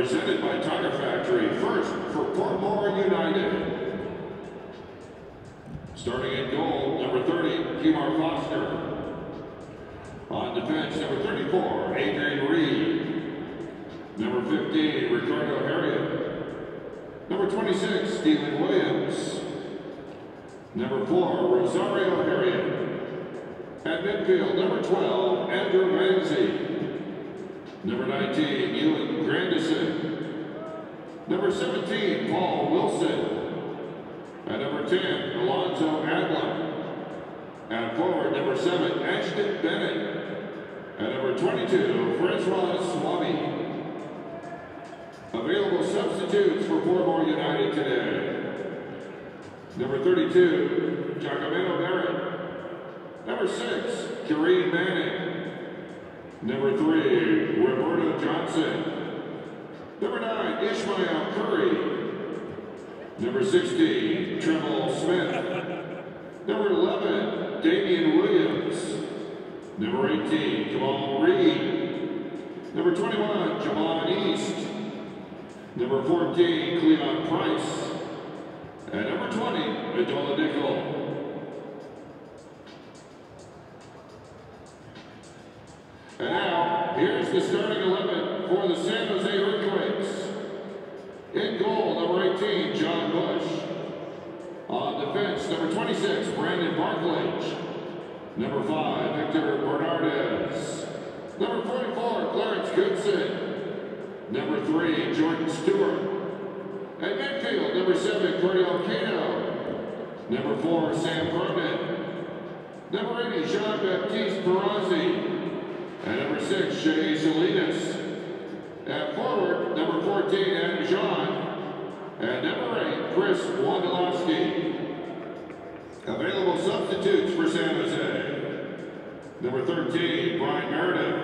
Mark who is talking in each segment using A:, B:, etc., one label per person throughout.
A: presented by Tire Factory, first for Portmore United. Starting in goal, number 30, Kumar Foster. On defense, number 34, Adrian Reed. Number 15, Ricardo Harriet. Number 26, Stephen Williams. Number 4, Rosario Harriet. At midfield, number 12, Andrew Ramsey. Number 19, Ewan Grandison. Number 17, Paul Wilson. At number 10, Alonzo Adlam. At forward, number 7, Ashton Bennett. At number 22, Francois Swami. Available substitutes for Portmore United today. Number 32, Giacomo Barrett. Number 6, Kareen Manning. Number 3, Roberto Johnson. Number 9, Ishmael Curry. Number 16, Trevor Smith. Number 11, Damian Williams. Number 18, Kamal Reed. Number 21, Jamal East. Number 14, Cleon Price. And number 20, Adola Nickel. And now, here's the starting 11 for the San Jose Earthquakes. In goal, number 18, John Bush. On defense, number 26, Brandon Barclay. Number 5, Victor Bernardez. Number 44, Clarence Goodson. Number 3, Jordan Stewart. At midfield, number 7, Cordial Cato. Number 4, Sam Cronin. Number 80, Jean-Baptiste Perazzi. And number 6, Shea Salinas. At forward, number 14, Adam Jean. And number 8, Chris Wondolowski. Available substitutes for San Jose. Number 13, Brian Meredith.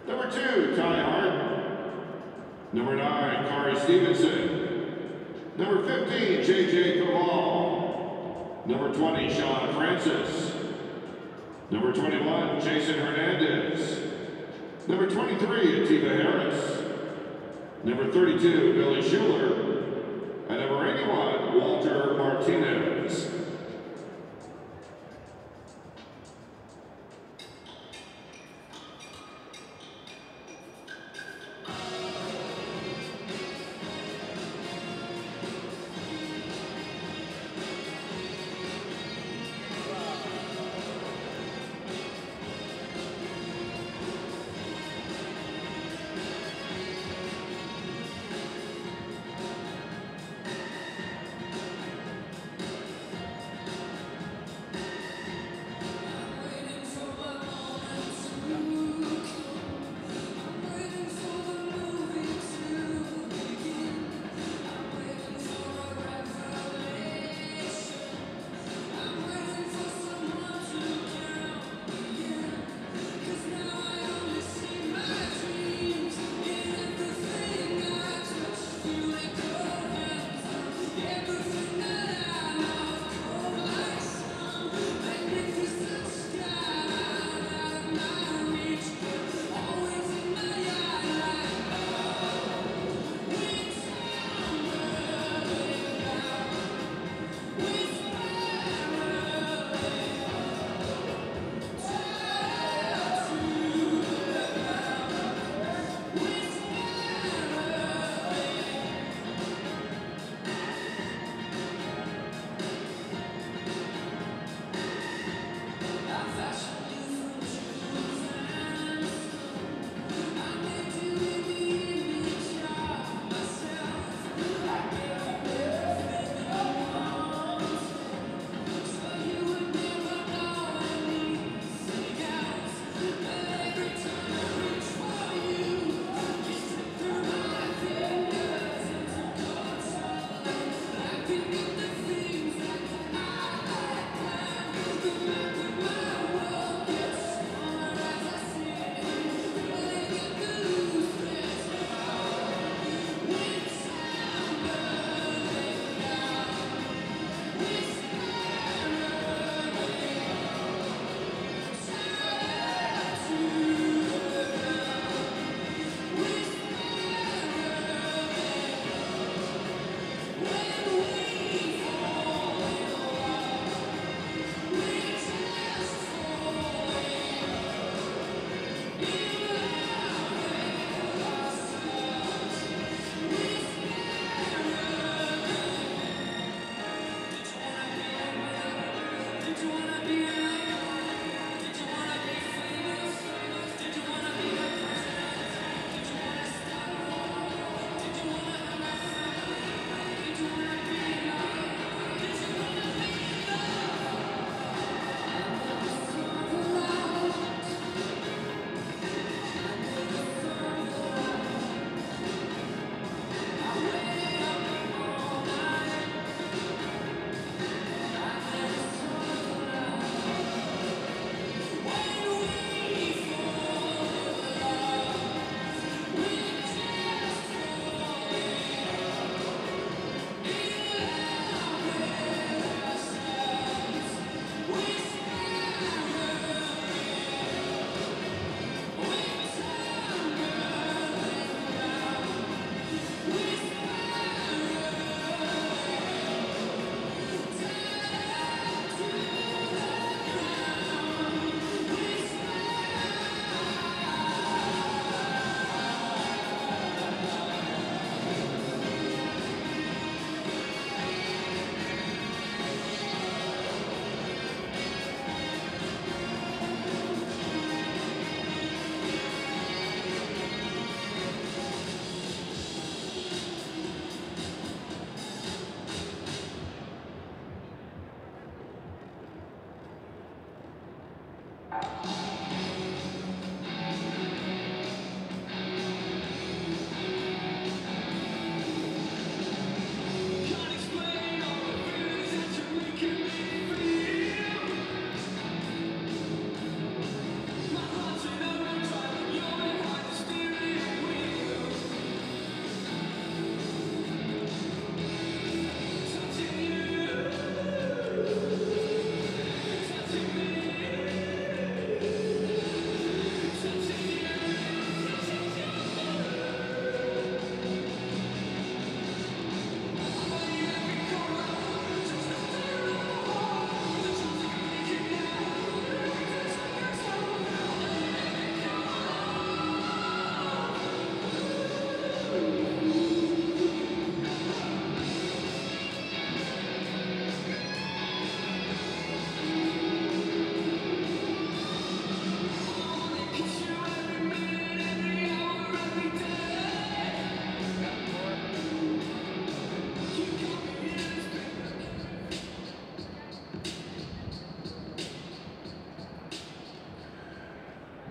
A: Number 2, Ty Harden. Number 9, Kari Stevenson. Number 15, J.J. Caval. Number 20, Sean Francis. Number 21, Jason Hernandez. Number 23, Atiba Harris. Number 32, Billy Schuler. And number 81, Walter Martinez.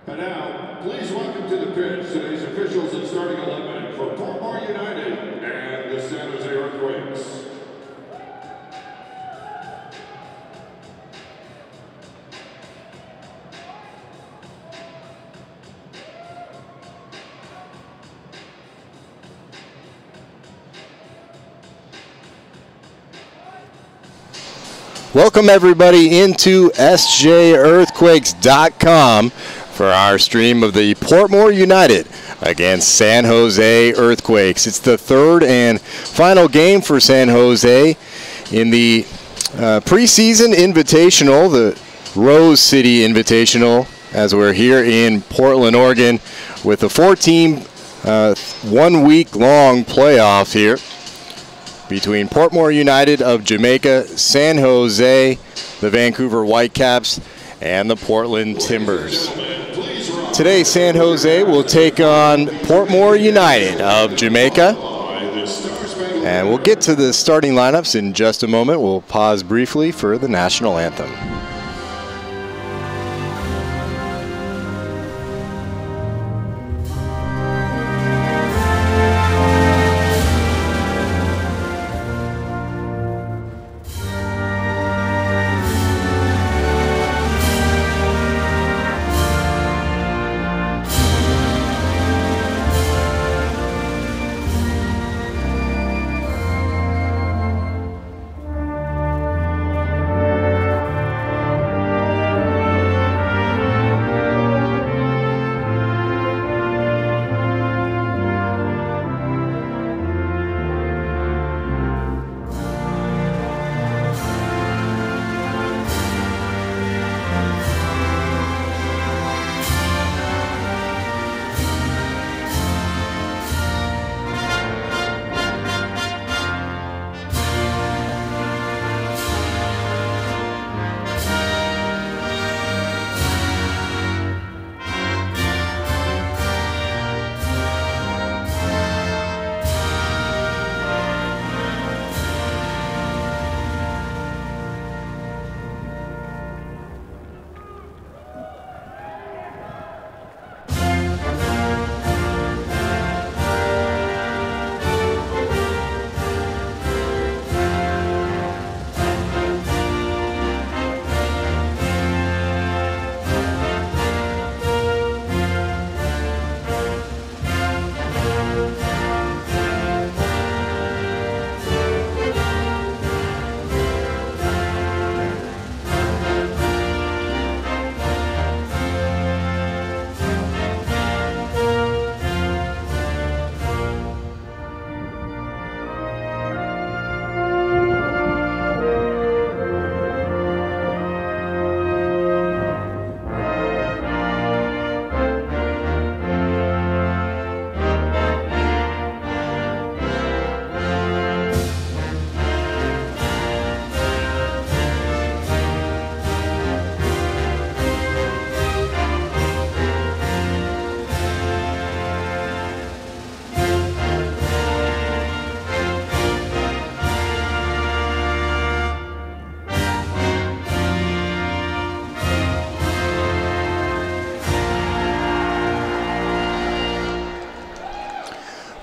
A: And now, please welcome to the pitch today's officials and starting 11 for Portmore United and the San Jose Earthquakes.
B: Welcome everybody into SJEarthquakes.com for our stream of the Portmore United against San Jose Earthquakes. It's the third and final game for San Jose in the preseason invitational, the Rose City Invitational, as we're here in Portland, Oregon, with a 4-team, 1-week-long playoff here between Portmore United of Jamaica, San Jose, the Vancouver Whitecaps, and the Portland Timbers. Today, San Jose will take on Portmore United of Jamaica. And we'll get to the starting lineups in just a moment. We'll pause briefly for the national anthem.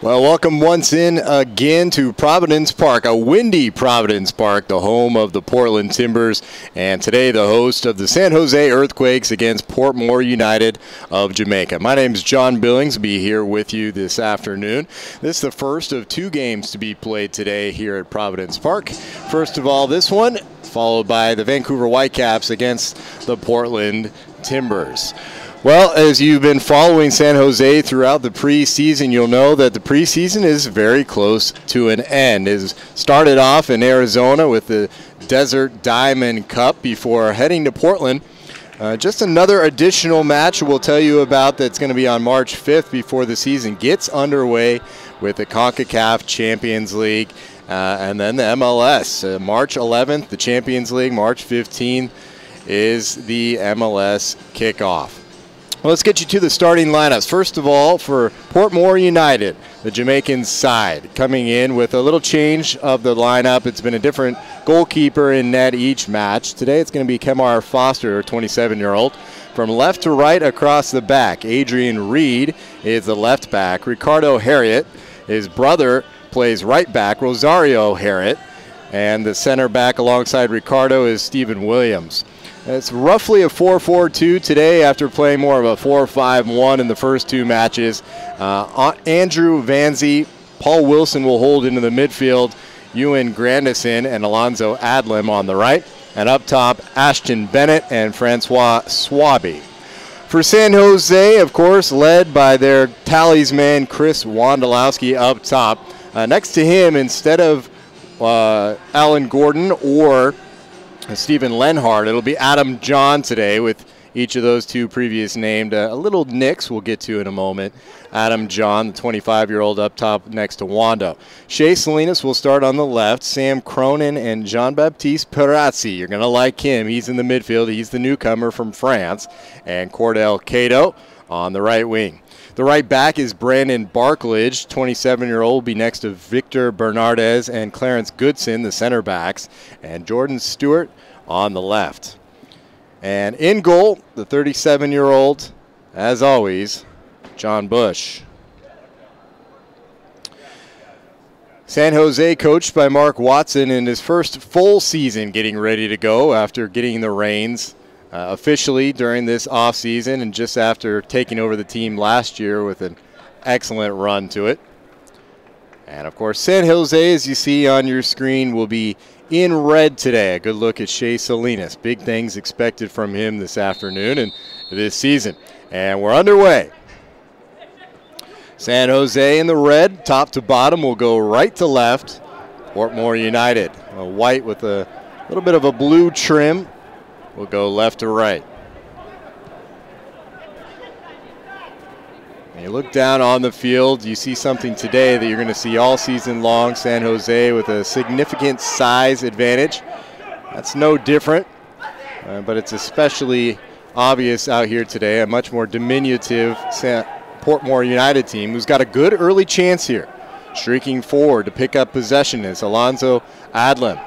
B: Well, welcome once again to Providence Park, a windy Providence Park, the home of the Portland Timbers, and today the host of the San Jose Earthquakes against Portmore United of Jamaica. My name is John Billings. I'll be here with you this afternoon. This is the first of two games to be played today here at Providence Park. First of all, this one, followed by the Vancouver Whitecaps against the Portland Timbers. Well, as you've been following San Jose throughout the preseason, you'll know that the preseason is very close to an end. It started off in Arizona with the Desert Diamond Cup before heading to Portland. Just another additional match we'll tell you about that's going to be on March 5th before the season gets underway with the CONCACAF Champions League and then the MLS. March 11th, the Champions League. March 15th is the MLS kickoff. Well, let's get you to the starting lineups. First of all, for Portmore United, the Jamaican side, coming in with a little change of the lineup. It's been a different goalkeeper in net each match. Today it's going to be Kemar Foster, a 27-year-old. From left to right across the back, Adrian Reed is the left back. Ricardo Harriet, his brother, plays right back, Rosario Harriet. And the center back alongside Ricardo is Stephen Williams. It's roughly a 4-4-2 today after playing more of a 4-5-1 in the first two matches. Andrew Vanzi, Paul Wilson will hold into the midfield, Ewan Grandison and Alonzo Adlam on the right. And up top, Ashton Bennett and Francois Swaby. For San Jose, of course, led by their talisman, Chris Wondolowski up top. Next to him, instead of Alan Gordon or Stephen Lenhart, it'll be Adam John today, with each of those two previous named a little Knicks we'll get to in a moment. Adam John, the 25-year-old up top next to Wando. Shea Salinas will start on the left. Sam Cronin and Jean-Baptiste Perazzi. You're going to like him. He's in the midfield. He's the newcomer from France. And Cordell Cato on the right wing. The right back is Brandon Barklage, 27-year-old, will be next to Victor Bernardez and Clarence Goodson, the center backs, and Jordan Stewart on the left. And in goal, the 37-year-old, as always, John Bush. San Jose coached by Mark Watson in his first full season, getting ready to go after getting the reins officially during this offseason and just after taking over the team last year with an excellent run to it. And, of course, San Jose, as you see on your screen, will be in red today. A good look at Shea Salinas. Big things expected from him this afternoon and this season. And we're underway. San Jose in the red, top to bottom, will go right to left. Portmore United, a white with a little bit of a blue trim. We'll go left to right. And you look down on the field, you see something today that you're going to see all season long. San Jose with a significant size advantage. That's no different, but it's especially obvious out here today. A much more diminutive Portmore United team who's got a good early chance here. Streaking forward to pick up possession is Alonzo Adlam.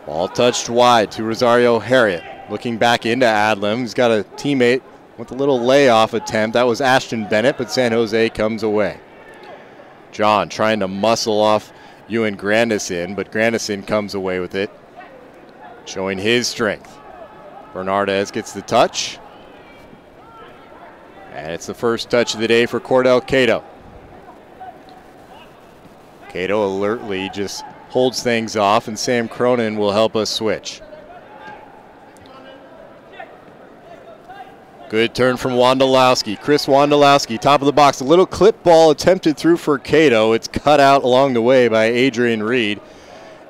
B: Ball touched wide to Rosario Harriet. Looking back into Adlam. He's got a teammate with a little layoff attempt. That was Ashton Bennett, but San Jose comes away. John trying to muscle off Ewan Grandison, but Grandison comes away with it, showing his strength. Bernardez gets the touch. And it's the first touch of the day for Cordell Cato. Cato alertly just holds things off, and Sam Cronin will help us switch. Good turn from Wondolowski. Chris Wondolowski, top of the box. A little clip ball attempted through for Cato. It's cut out along the way by Adrian Reed.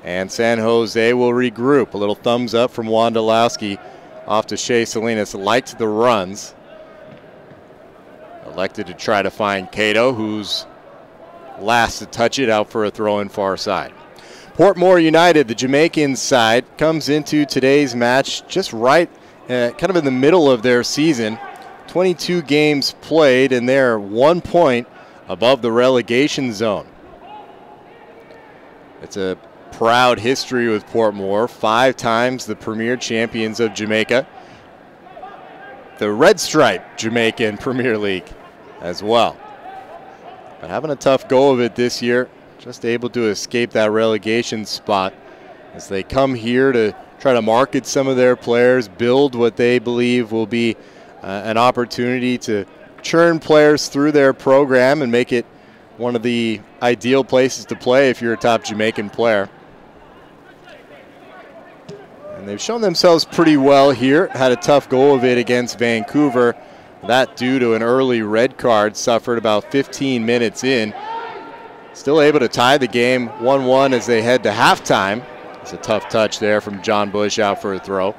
B: And San Jose will regroup. A little thumbs up from Wondolowski off to Shea Salinas. Liked the runs. Elected to try to find Cato, who's last to touch it, out for a throw in far side. Portmore United, the Jamaican side, comes into today's match just right, kind of in the middle of their season. 22 games played, and they're 1 point above the relegation zone. It's a proud history with Portmore, 5 times the premier champions of Jamaica. The Red Stripe Jamaican Premier League as well. but having a tough go of it this year, just able to escape that relegation spot as they come here to try to market some of their players, build what they believe will be an opportunity to churn players through their program and make it one of the ideal places to play if you're a top Jamaican player. And they've shown themselves pretty well here. Had a tough go of it against Vancouver. That due to an early red card suffered about 15 minutes in. Still able to tie the game 1-1 as they head to halftime. It's a tough touch there from John Bush out for a throw.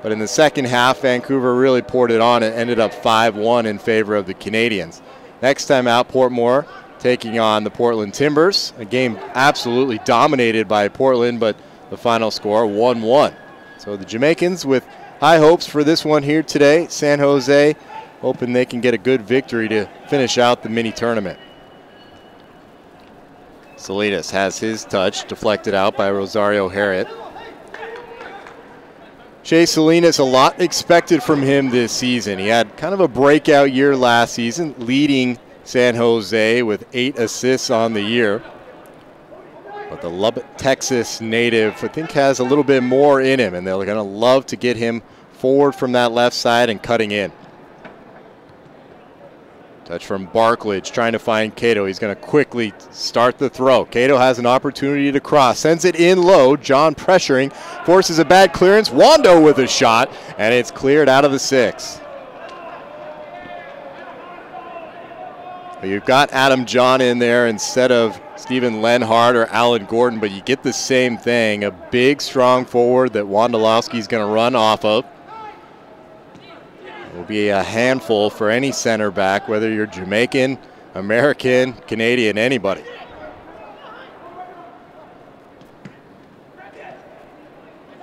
B: But in the second half, Vancouver really poured it on and ended up 5-1 in favor of the Canadians. Next time out, Portmore taking on the Portland Timbers. A game absolutely dominated by Portland, but the final score 1-1. So the Jamaicans with high hopes for this one here today. San Jose hoping they can get a good victory to finish out the mini tournament. Salinas has his touch deflected out by Rosario Harriet. Shea Salinas, a lot expected from him this season. He had kind of a breakout year last season, leading San Jose with 8 assists on the year. But the Lubbock, Texas native, I think, has a little bit more in him, and they're going to love to get him forward from that left side and cutting in. Touch from Barklage, trying to find Cato. He's going to quickly start the throw. Cato has an opportunity to cross, sends it in low. John pressuring, forces a bad clearance. Wando with a shot, and it's cleared out of the 6. But you've got Adam John in there instead of Stephen Lenhart or Alan Gordon, but you get the same thing. A big, strong forward that Wondolowski's going to run off of. It will be a handful for any center back, whether you're Jamaican, American, Canadian, anybody.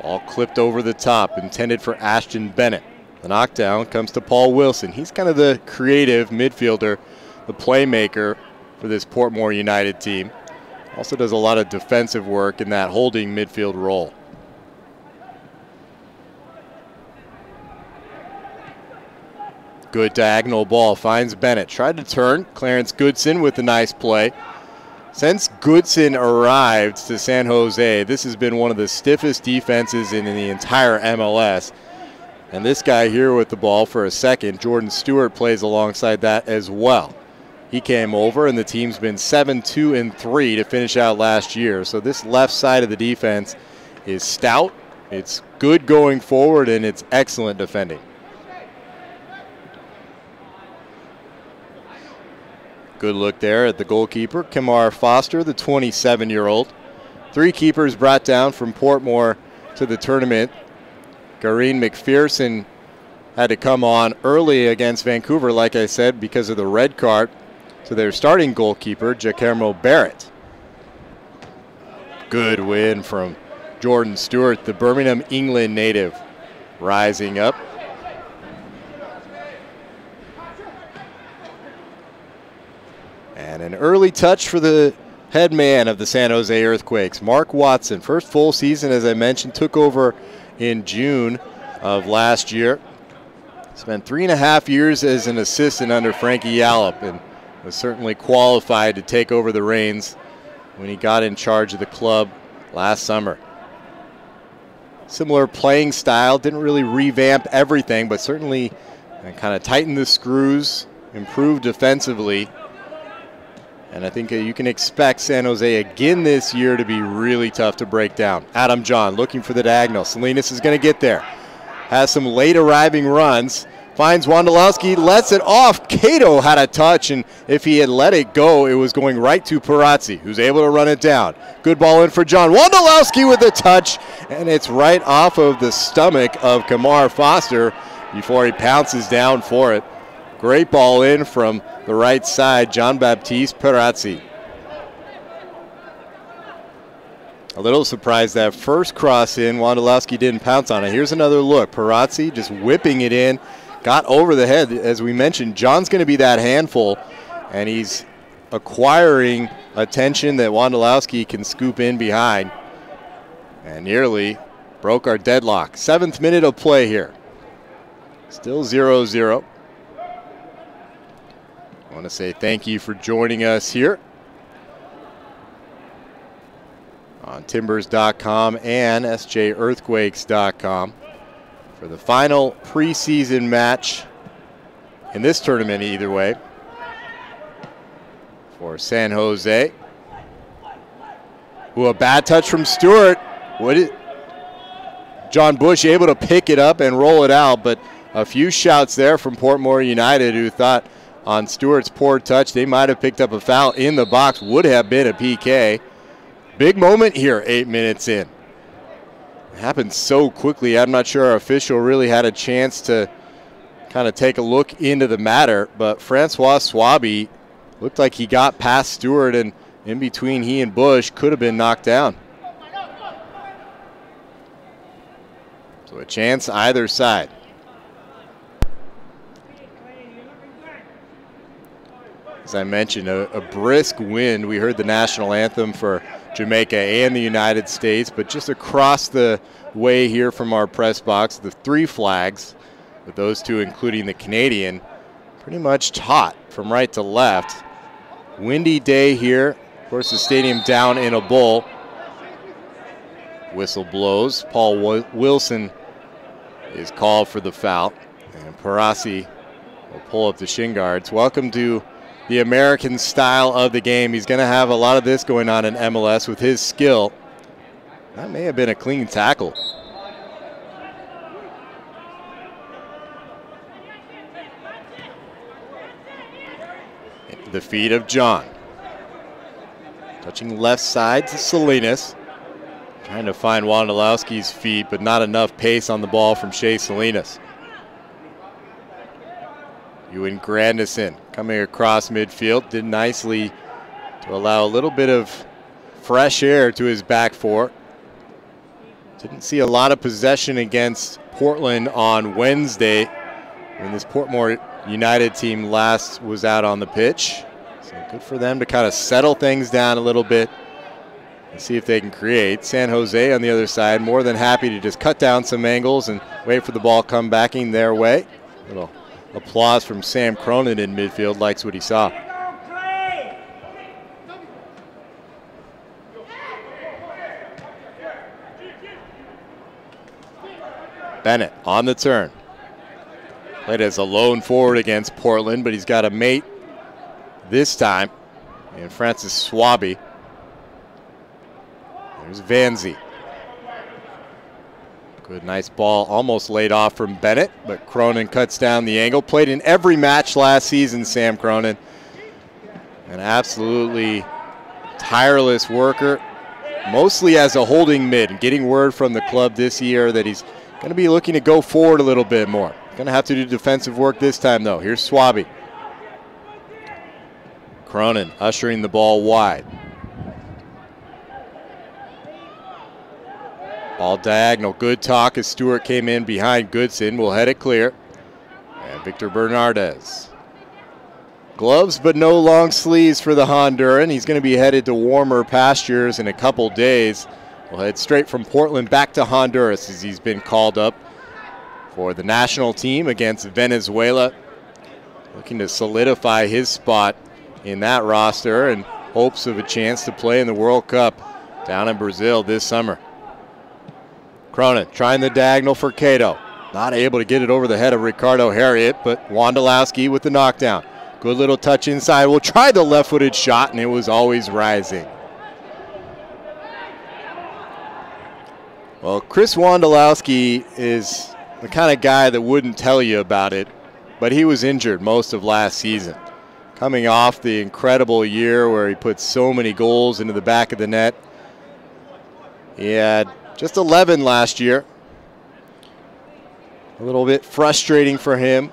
B: Ball clipped over the top, intended for Ashton Bennett. The knockdown comes to Paul Wilson. He's kind of the creative midfielder, the playmaker for this Portmore United team. Also does a lot of defensive work in that holding midfield role. Good diagonal ball, finds Bennett. Tried to turn, Clarence Goodson with a nice play. Since Goodson arrived to San Jose, this has been one of the stiffest defenses in the entire MLS. And this guy here with the ball for a second, Jordan Stewart, plays alongside that as well. He came over, and the team's been 7-2-3 to finish out last year. So this left side of the defense is stout, it's good going forward, and it's excellent defending. Good look there at the goalkeeper, Kamar Foster, the 27-year-old. 3 keepers brought down from Portmore to the tournament. Gareen McPherson had to come on early against Vancouver, like I said, because of the red card to their starting goalkeeper, Jaquermo Barrett. Good win from Jordan Stewart, the Birmingham, England native, rising up. And an early touch for the head man of the San Jose Earthquakes, Mark Watson. First full season, as I mentioned, took over in June of last year. Spent 3.5 years as an assistant under Frankie Yallop and was certainly qualified to take over the reins when he got in charge of the club last summer. Similar playing style, didn't really revamp everything, but certainly kind of tightened the screws, improved defensively. And I think you can expect San Jose again this year to be really tough to break down. Adam John looking for the diagonal. Salinas is going to get there. Has some late arriving runs. Finds Wondolowski, lets it off. Cato had a touch, and if he had let it go, it was going right to Perazzi, who's able to run it down. Good ball in for John. Wondolowski with the touch, and it's right off of the stomach of Kamar Foster before he pounces down for it. Great ball in from the right side, John Baptiste Perazzi. A little surprised that first cross in, Wondolowski didn't pounce on it. Here's another look. Perazzi just whipping it in, got over the head. As we mentioned, John's going to be that handful, and he's acquiring attention that Wondolowski can scoop in behind. And nearly broke our deadlock. 7th minute of play here. Still 0-0. want to say thank you for joining us here on Timbers.com and SJEarthquakes.com for the final preseason match in this tournament either way for San Jose. Ooh, a bad touch from Stewart. John Bush able to pick it up and roll it out, but a few shouts there from Portmore United who thought on Stewart's poor touch they might have picked up a foul in the box. Would have been a PK. Big moment here 8 minutes in. It happened so quickly. I'm not sure our official really had a chance to kind of take a look into the matter, but Francois Swaby looked like he got past Stewart, and in between he and Bush could have been knocked down. So a chance either side. As I mentioned, a brisk wind. We heard the national anthem for Jamaica and the United States, but just across the way here from our press box, the three flags, with those two including the Canadian, pretty much taut from right to left. Windy day here. Of course, the stadium down in a bowl. Whistle blows. Paul Wilson is called for the foul, and Parasi will pull up the shin guards. Welcome to the American style of the game. He's going to have a lot of this going on in MLS with his skill. That may have been a clean tackle. The feet of John. Touching left side to Salinas. Trying to find Wondolowski's feet, but not enough pace on the ball from Shea Salinas. Ewan Grandison coming across midfield, did nicely to allow a little bit of fresh air to his back four. Didn't see a lot of possession against Portland on Wednesday when this Portmore United team last was out on the pitch. So good for them to kind of settle things down a little bit and see if they can create. San Jose on the other side, more than happy to just cut down some angles and wait for the ball come backing their way. Little applause from Sam Cronin in midfield, likes what he saw. Bennett on the turn. Played as a lone forward against Portland, but he's got a mate this time in Francis Swaby. There's Vanzi. Good, nice ball, almost laid off from Bennett, but Cronin cuts down the angle. Played in every match last season, Sam Cronin. An absolutely tireless worker, mostly as a holding mid. Getting word from the club this year that he's going to be looking to go forward a little bit more. Going to have to do defensive work this time, though. Here's Swaby. Cronin ushering the ball wide. Ball diagonal, good talk as Stewart came in behind Goodson. Will head it clear. And Victor Bernardez. Gloves but no long sleeves for the Honduran. He's going to be headed to warmer pastures in a couple days. We'll head straight from Portland back to Honduras as he's been called up for the national team against Venezuela. Looking to solidify his spot in that roster and hopes of a chance to play in the World Cup down in Brazil this summer. Cronin trying the diagonal for Cato. Not able to get it over the head of Ricardo Harriet, but Wondolowski with the knockdown. Good little touch inside. We'll try the left-footed shot, and it was always rising. Well, Chris Wondolowski is the kind of guy that wouldn't tell you about it, but he was injured most of last season. Coming off the incredible year where he put so many goals into the back of the net. He had just 11 last year. A little bit frustrating for him,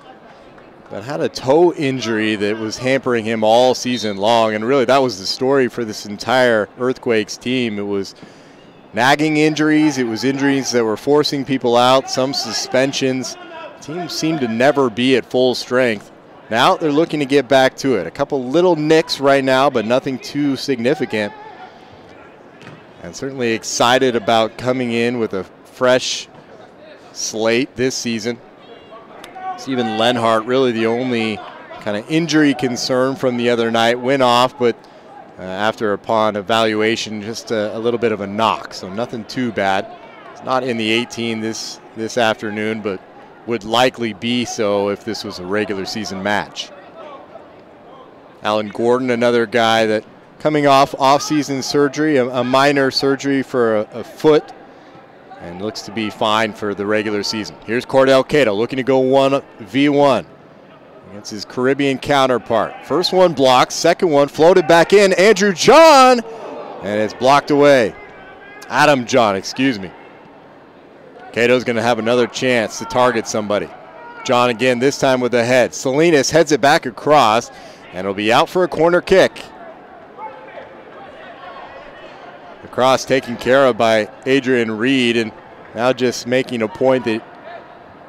B: but had a toe injury that was hampering him all season long, and really that was the story for this entire Earthquakes team. It was nagging injuries, it was injuries that were forcing people out, some suspensions. The team seemed to never be at full strength. Now they're looking to get back to it. A couple little nicks right now, but nothing too significant. And certainly excited about coming in with a fresh slate this season. Steven Lenhart, really the only kind of injury concern from the other night. Went off, but upon evaluation, just a little bit of a knock, so nothing too bad. It's not in the 18 this afternoon, but would likely be so if this was a regular season match. Alan Gordon, another guy that coming off-season surgery, a minor surgery for a foot, and looks to be fine for the regular season. Here's Cordell Cato looking to go 1v1 against his Caribbean counterpart. First one blocked, second one floated back in. Andrew John, and it's blocked away. Adam John, excuse me. Cato's going to have another chance to target somebody. John again, this time with the head. Salinas heads it back across, and it'll be out for a corner kick. The cross taken care of by Adrian Reed, and now just making a point that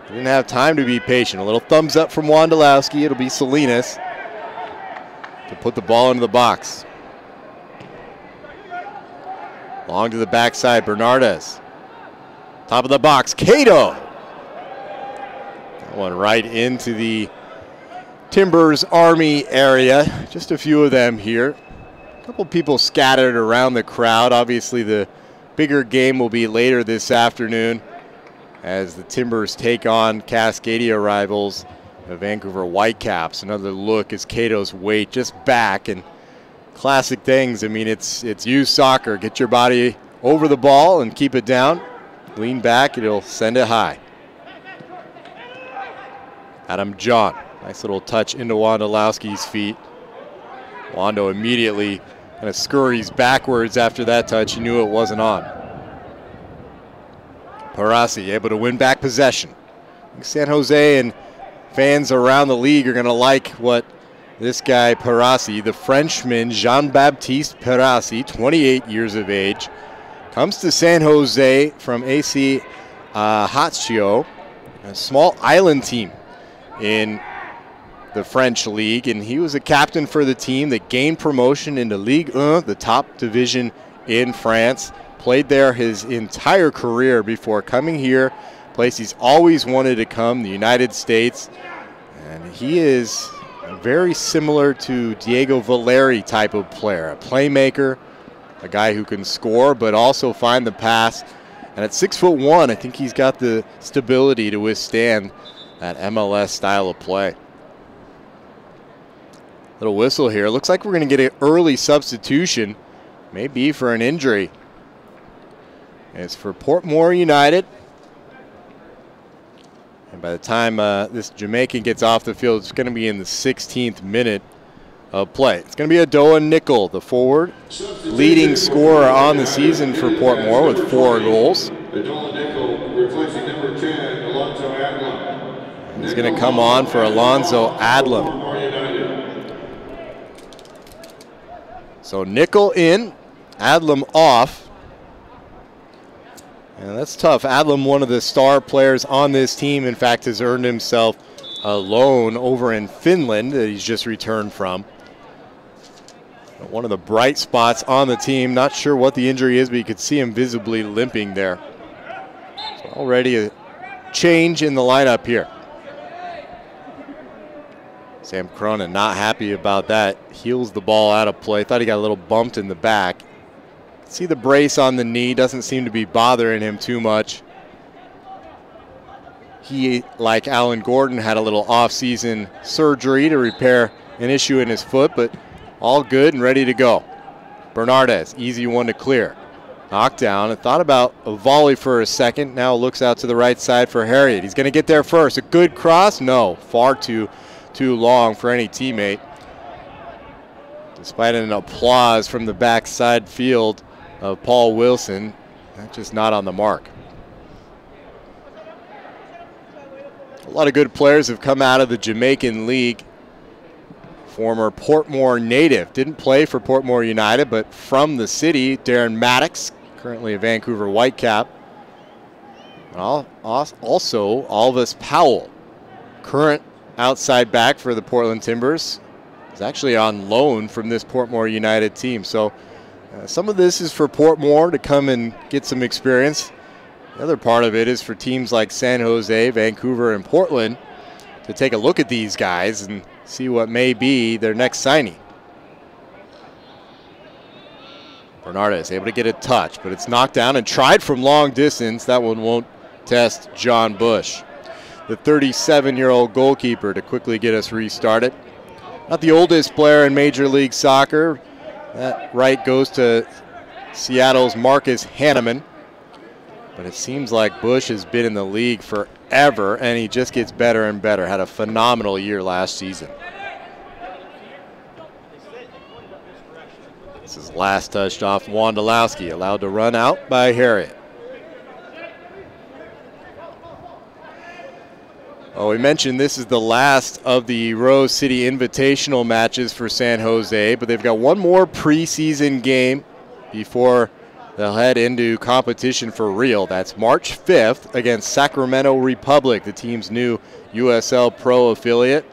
B: he didn't have time to be patient. A little thumbs up from Wondolowski. It'll be Salinas to put the ball into the box. Long to the backside, Bernardes. Top of the box, Cato. That one right into the Timbers Army area. Just a few of them here. A couple people scattered around the crowd. Obviously the bigger game will be later this afternoon as the Timbers take on Cascadia rivals, the Vancouver Whitecaps. Another look as Cato's weight just back, and classic things. I mean, it's youth soccer. Get your body over the ball and keep it down. Lean back, it'll send it high. Adam John, nice little touch into Wondolowski's feet. Wando immediately kind of scurries backwards after that touch. He knew it wasn't on. Parasi able to win back possession. San Jose and fans around the league are going to like what this guy Parasi, the Frenchman Jean-Baptiste Parasi, 28 years of age, comes to San Jose from AC Ajaccio, a small island team in the French league, and he was a captain for the team that gained promotion into Ligue 1, the top division in France. Played there his entire career before coming here, place he's always wanted to come, the United States. And he is very similar to Diego Valeri type of player, a playmaker, a guy who can score but also find the pass. And at 6'1", I think he's got the stability to withstand that MLS style of play. Little whistle here. Looks like we're going to get an early substitution, maybe for an injury. It's for Portmore United. And by the time this Jamaican gets off the field, it's going to be in the 16th minute of play. It's going to be Adoa Nickel, the forward, leading scorer on the season for Portmore with 4 goals.
A: Adoa Nickel replacing number 10, Alonzo Adlam.
B: And he's going to come on for Alonzo Adlam. So Nickel in, Adlam off. And that's tough. Adlam, one of the star players on this team, in fact, has earned himself a loan over in Finland that he's just returned from. One of the bright spots on the team. Not sure what the injury is, but you could see him visibly limping there. So already a change in the lineup here. Sam Cronin not happy about that. Heels the ball out of play. Thought he got a little bumped in the back. See the brace on the knee, doesn't seem to be bothering him too much. He, like Alan Gordon, had a little off-season surgery to repair an issue in his foot, but all good and ready to go. Bernardes, easy one to clear. Knocked down and thought about a volley for a second. Now looks out to the right side for Harriet. He's going to get there first. A good cross? No, far too long for any teammate. Despite an applause from the backside field of Paul Wilson, that's just not on the mark. A lot of good players have come out of the Jamaican League. Former Portmore native, didn't play for Portmore United, but from the city, Darren Maddox, currently a Vancouver Whitecap. Also, Alvis Powell, current outside back for the Portland Timbers, is actually on loan from this Portmore United team. So some of this is for Portmore to come and get some experience. The other part of it is for teams like San Jose, Vancouver, and Portland to take a look at these guys and see what may be their next signing. Bernardes able to get a touch, but it's knocked down and tried from long distance. That one won't test John Bush, the 37-year-old goalkeeper, to quickly get us restarted. Not the oldest player in Major League Soccer. That right goes to Seattle's Marcus Hanneman. But it seems like Bush has been in the league forever, and he just gets better and better. Had a phenomenal year last season. This is last touched off Wondolowski, allowed to run out by Harriet. Oh, we mentioned this is the last of the Rose City Invitational matches for San Jose, but they've got one more preseason game before they'll head into competition for real. That's March 5th against Sacramento Republic, the team's new USL Pro affiliate.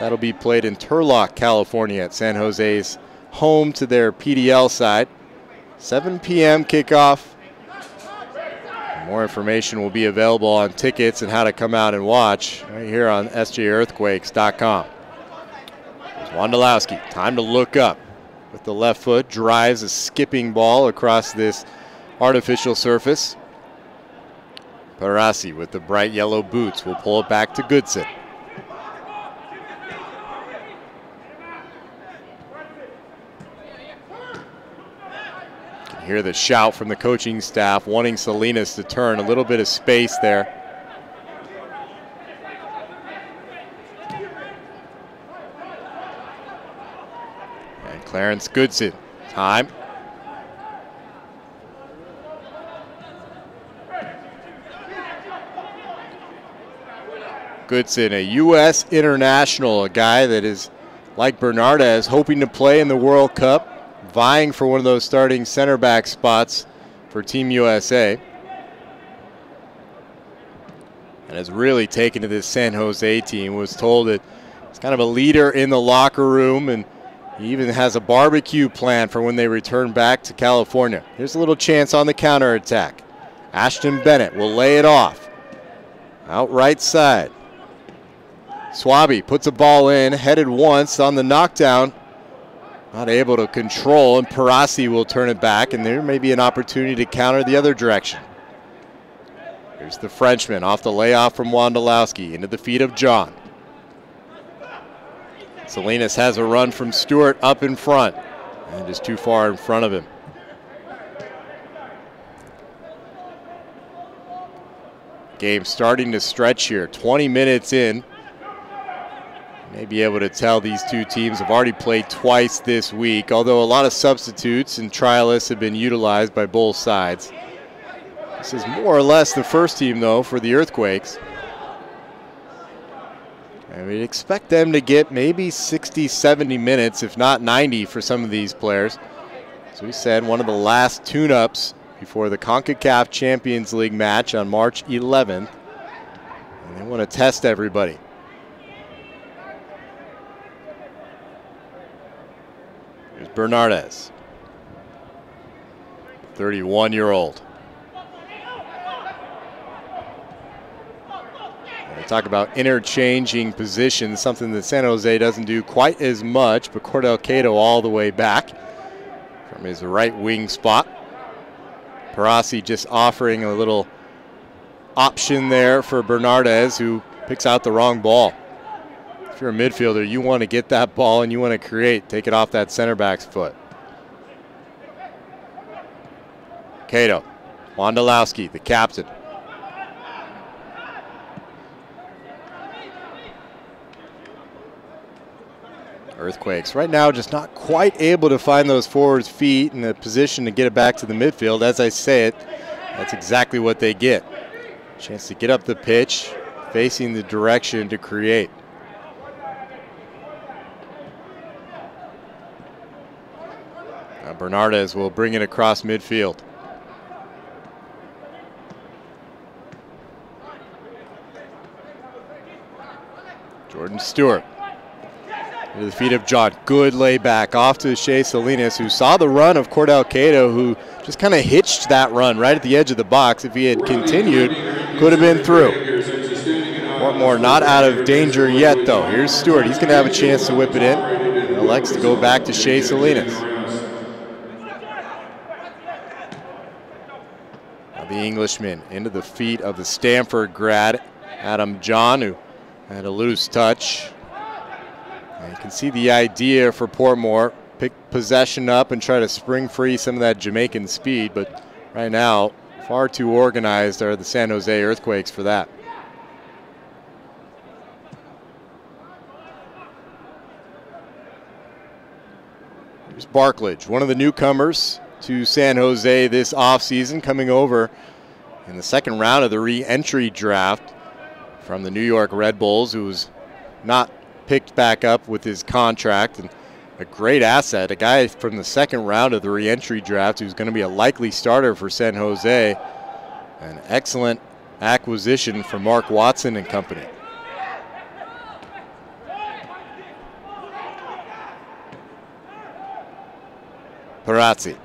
B: That'll be played in Turlock, California, at San Jose's home to their PDL side. 7 p.m. kickoff. More information will be available on tickets and how to come out and watch right here on SJEarthquakes.com. There's Wondolowski, time to look up. With the left foot, drives a skipping ball across this artificial surface. Parasi with the bright yellow boots will pull it back to Goodson. Hear the shout from the coaching staff wanting Salinas to turn. A little bit of space there. And Clarence Goodson, time. Goodson, a U.S. international, a guy that is, like Bernardes, hoping to play in the World Cup, vying for one of those starting center back spots for Team USA. And has really taken to this San Jose team. Was told that he's kind of a leader in the locker room, and he even has a barbecue plan for when they return back to California. Here's a little chance on the counterattack. Ashton Bennett will lay it off. Out right side. Swaby puts a ball in, headed once on the knockdown. Not able to control, and Parasi will turn it back, and there may be an opportunity to counter the other direction. Here's the Frenchman off the layoff from Wondolowski into the feet of John. Salinas has a run from Stewart up in front, and just too far in front of him. Game starting to stretch here, 20 minutes in. May be able to tell these two teams have already played twice this week, although a lot of substitutes and trialists have been utilized by both sides. This is more or less the first team, though, for the Earthquakes. And we'd expect them to get maybe 60, 70 minutes, if not 90 for some of these players. As we said, one of the last tune-ups before the CONCACAF Champions League match on March 11th. And they want to test everybody. Here's Bernardes, 31-year-old. We talk about interchanging positions, something that San Jose doesn't do quite as much, but Cordell Cato all the way back from his right wing spot. Parasi just offering a little option there for Bernardes, who picks out the wrong ball. If you're a midfielder, you want to get that ball and you want to create, take it off that center back's foot. Cato, Wondolowski, the captain. Earthquakes right now just not quite able to find those forwards' feet in a position to get it back to the midfield. As I say it, that's exactly what they get. Chance to get up the pitch, facing the direction to create. Now Bernardes will bring it across midfield. Jordan Stewart. To the feet of John. Good layback off to Shea Salinas, who saw the run of Cordell Cato, who just kind of hitched that run right at the edge of the box. If he had continued, could have been through. Fort Portmore not out of danger yet, though. Here's Stewart. He's going to have a chance to whip it in. He elects to go back to Shea Salinas. Now the Englishman into the feet of the Stanford grad, Adam John, who had a loose touch. And you can see the idea for Portmore. Pick possession up and try to spring free some of that Jamaican speed, but right now, far too organized are the San Jose Earthquakes for that. Here's Barklage, one of the newcomers to San Jose this offseason, coming over in the second round of the re-entry draft from the New York Red Bulls, who was not picked back up with his contract. And a great asset, a guy from the second round of the re-entry draft who's going to be a likely starter for San Jose. An excellent acquisition for Mark Watson and company. Perazzi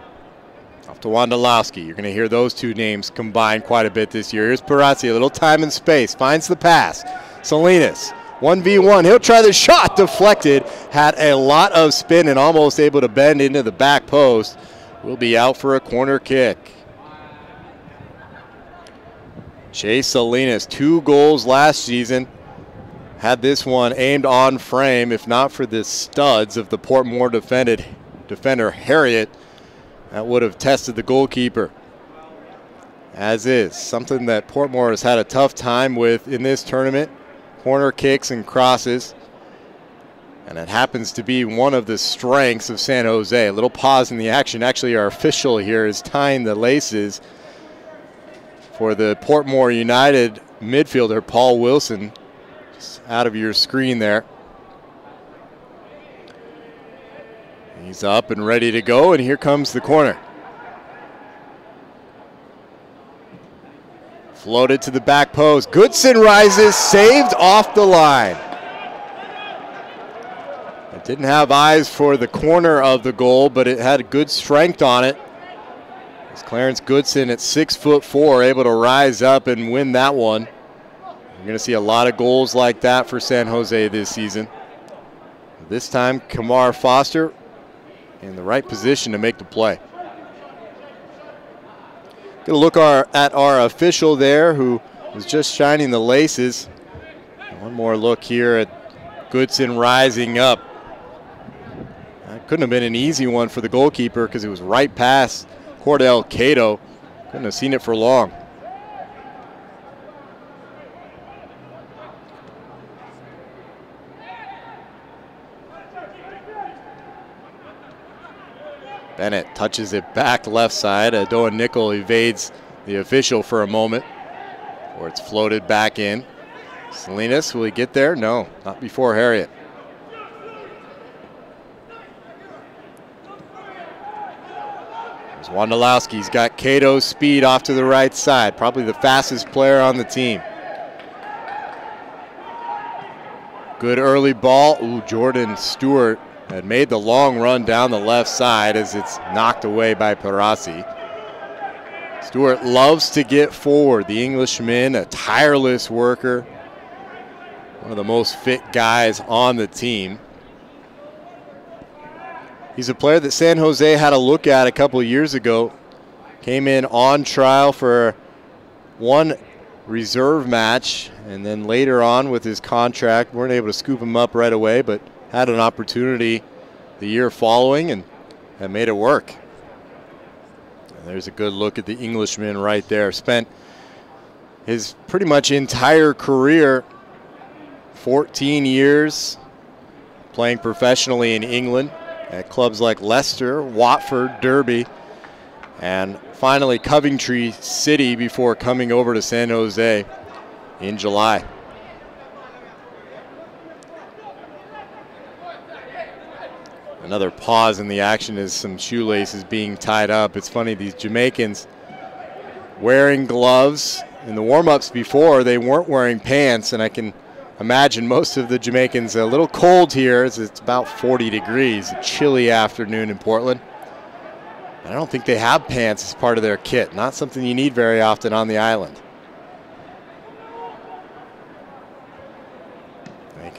B: off to Wondolowski. You're going to hear those two names combined quite a bit this year. Here's Perazzi, a little time and space, finds the pass. Salinas, 1v1, he'll try the shot, deflected, had a lot of spin and almost able to bend into the back post. Will be out for a corner kick. Shea Salinas, 2 goals last season. Had this one aimed on frame, if not for the studs of the Portmore defender Harriet, that would have tested the goalkeeper. As is, something that Portmore has had a tough time with in this tournament. Corner kicks and crosses. And it happens to be one of the strengths of San Jose. A little pause in the action. Actually, our official here is tying the laces for the Portmore United midfielder, Paul Wilson. Just out of your screen there. He's up and ready to go, and here comes the corner. Floated to the back post. Goodson rises, saved off the line. It didn't have eyes for the corner of the goal, but it had good strength on it. As Clarence Goodson at 6'4", able to rise up and win that one. You're going to see a lot of goals like that for San Jose this season. This time, Kamar Foster in the right position to make the play. Going to look at our official there, who was just shining the laces. One more look here at Goodson rising up. That couldn't have been an easy one for the goalkeeper because it was right past Cordell Cato. Couldn't have seen it for long. Bennett touches it back left side. Doan Nickel evades the official for a moment, or it's floated back in. Salinas, will he get there? No, not before Harriet. There's Wondolowski. He's got Cato's speed off to the right side. Probably the fastest player on the team. Good early ball. Ooh, Jordan Stewart had made the long run down the left side as it's knocked away by Perazzi. Stewart loves to get forward. The Englishman, a tireless worker, one of the most fit guys on the team. He's a player that San Jose had a look at a couple years ago. Came in on trial for one reserve match, and then later on with his contract, weren't able to scoop him up right away, but had an opportunity the year following and made it work. And there's a good look at the Englishman right there. Spent his pretty much entire career, 14 years, playing professionally in England at clubs like Leicester, Watford, Derby, and finally Coventry City before coming over to San Jose in July. Another pause in the action as some shoelaces being tied up. It's funny, these Jamaicans wearing gloves. In the warm-ups before, they weren't wearing pants, and I can imagine most of the Jamaicans a little cold here as it's about 40 degrees, a chilly afternoon in Portland. I don't think they have pants as part of their kit, not something you need very often on the island.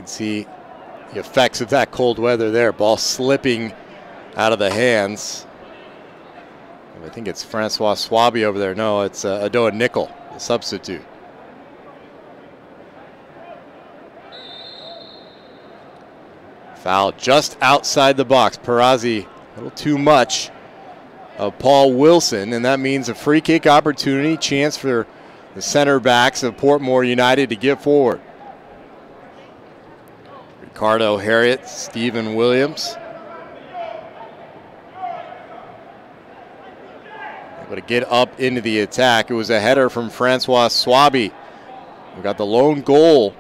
B: can see the effects of that cold weather there. Ball slipping out of the hands. I think it's Francois Swaby over there. No, it's Adoa Nickel, the substitute. Foul just outside the box. Perazzi a little too much of Paul Wilson, and that means a free kick opportunity, chance for the center backs of Portmore United to get forward. Ricardo Harriet, Stephen Williams. Able to get up into the attack. It was a header from Francois Swaby. We got the lone goal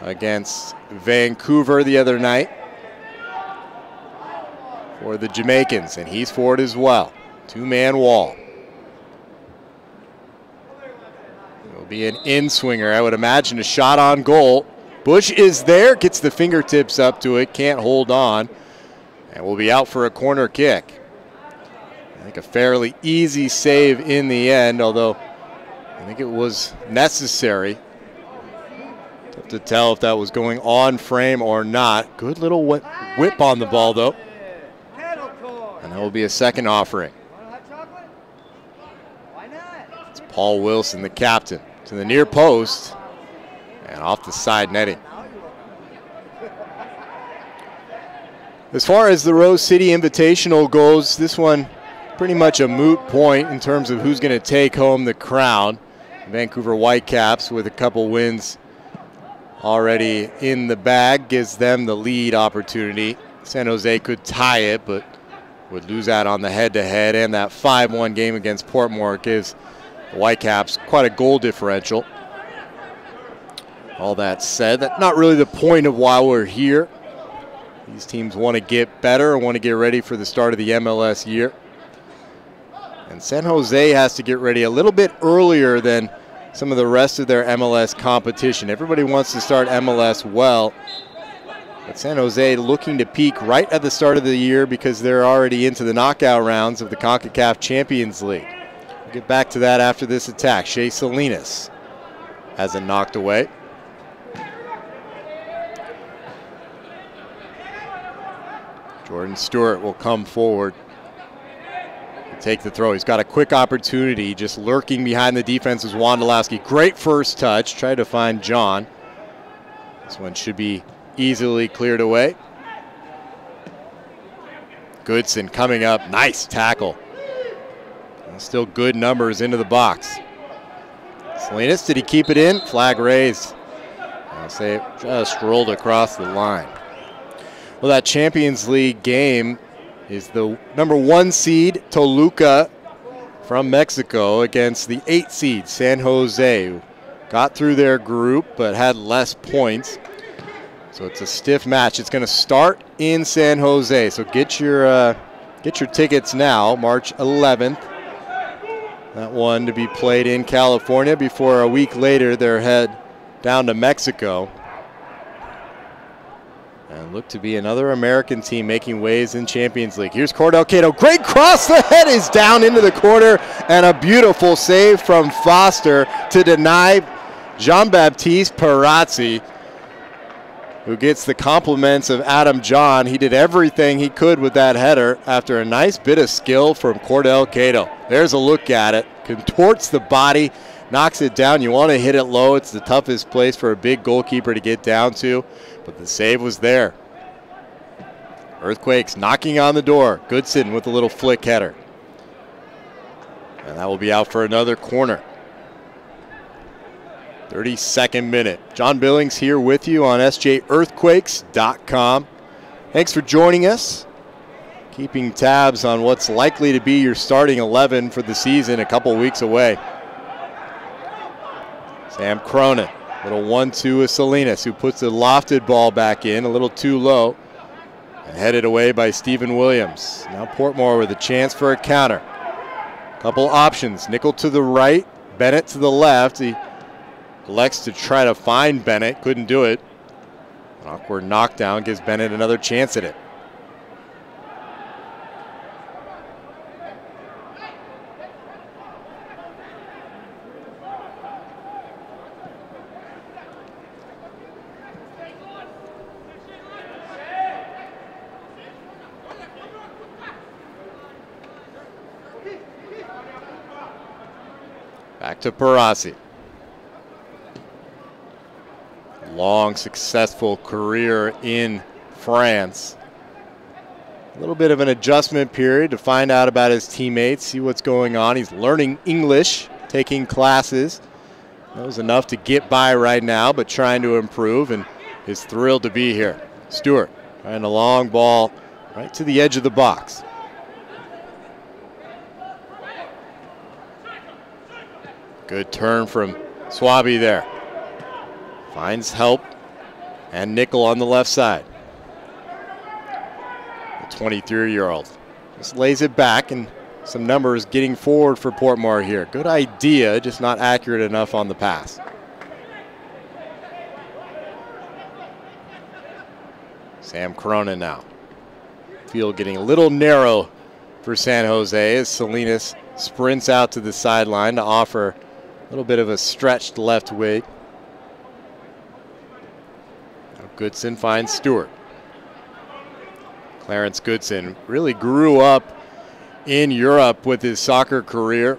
B: against Vancouver the other night for the Jamaicans, and he's forward as well. Two-man wall. It will be an in-swinger. I would imagine a shot on goal. Bush is there, gets the fingertips up to it, can't hold on, and will be out for a corner kick. I think a fairly easy save in the end, although I think it was necessary. Tough to tell if that was going on frame or not. Good little whip on the ball, though. And that will be a second offering. It's Paul Wilson, the captain, to the near post and off the side netting. As far as the Rose City Invitational goes, this one pretty much a moot point in terms of who's going to take home the crown. Vancouver Whitecaps, with a couple wins already in the bag, gives them the lead opportunity. San Jose could tie it, but would lose out on the head-to-head, and that 5-1 game against Portmore gives the Whitecaps quite a goal differential. All that said, that's not really the point of why we're here. These teams want to get better and want to get ready for the start of the MLS year. And San Jose has to get ready a little bit earlier than some of the rest of their MLS competition. Everybody wants to start MLS well, but San Jose looking to peak right at the start of the year because they're already into the knockout rounds of the CONCACAF Champions League. We'll get back to that after this attack. Shea Salinas has it knocked away. Jordan Stewart will come forward and take the throw. He's got a quick opportunity. Just lurking behind the defense is Wondolowski. Great first touch. Tried to find John. This one should be easily cleared away. Goodson coming up. Nice tackle. And still good numbers into the box. Salinas, did he keep it in? Flag raised. I'll say it just rolled across the line. Well, that Champions League game is the #1 seed Toluca from Mexico against the 8 seed San Jose, who got through their group but had less points. So it's a stiff match. It's going to start in San Jose. So get your tickets now, March 11th. That one to be played in California before a week later they're head down to Mexico. And look to be another American team making waves in Champions League. Here's Cordell Cato. Great cross. The head is down into the corner. And a beautiful save from Foster to deny Jean-Baptiste Perazzi, who gets the compliments of Adam John. He did everything he could with that header after a nice bit of skill from Cordell Cato. There's a look at it. Contorts the body, knocks it down. You want to hit it low. It's the toughest place for a big goalkeeper to get down to. But the save was there. Earthquakes knocking on the door. Goodson with a little flick header. And that will be out for another corner. 32nd minute. John Billings here with you on SJEarthquakes.com. Thanks for joining us. Keeping tabs on what's likely to be your starting 11 for the season a couple weeks away. Sam Cronin. Little 1-2 with Salinas, who puts the lofted ball back in, a little too low, and headed away by Stephen Williams. Now Portmore with a chance for a counter. Couple options. Nickel to the right, Bennett to the left. He elects to try to find Bennett, couldn't do it. An awkward knockdown gives Bennett another chance at it. to Parasi. Long, successful career in France. A little bit of an adjustment period to find out about his teammates, see what's going on. He's learning English, taking classes. That was enough to get by right now, but trying to improve, and is thrilled to be here. Stewart trying a long ball right to the edge of the box. Good turn from Swaby there. Finds help and nickel on the left side. The 23-year-old just lays it back, and some numbers getting forward for Portmore here. Good idea, just not accurate enough on the pass. Sam Cronin now. Field getting a little narrow for San Jose as Salinas sprints out to the sideline to offer a little bit of a stretched left wing. Now Goodson finds Stewart. Clarence Goodson really grew up in Europe with his soccer career.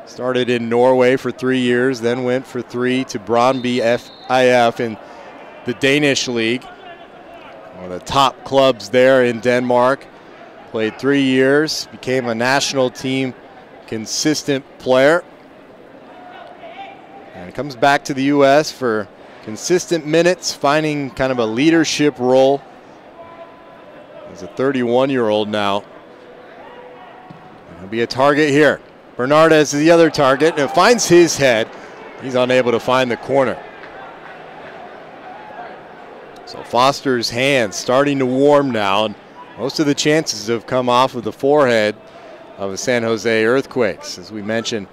B: Started in Norway for 3 years, then went for 3 to Brøndby IF in the Danish league. One of the top clubs there in Denmark. Played 3 years, became a national team consistent player. And comes back to the U.S. for consistent minutes, finding kind of a leadership role. He's a 31-year-old now. He'll be a target here. Bernardes is the other target, and it finds his head. He's unable to find the corner. So Foster's hands starting to warm now, and most of the chances have come off of the forehead of the San Jose Earthquakes. As we mentioned,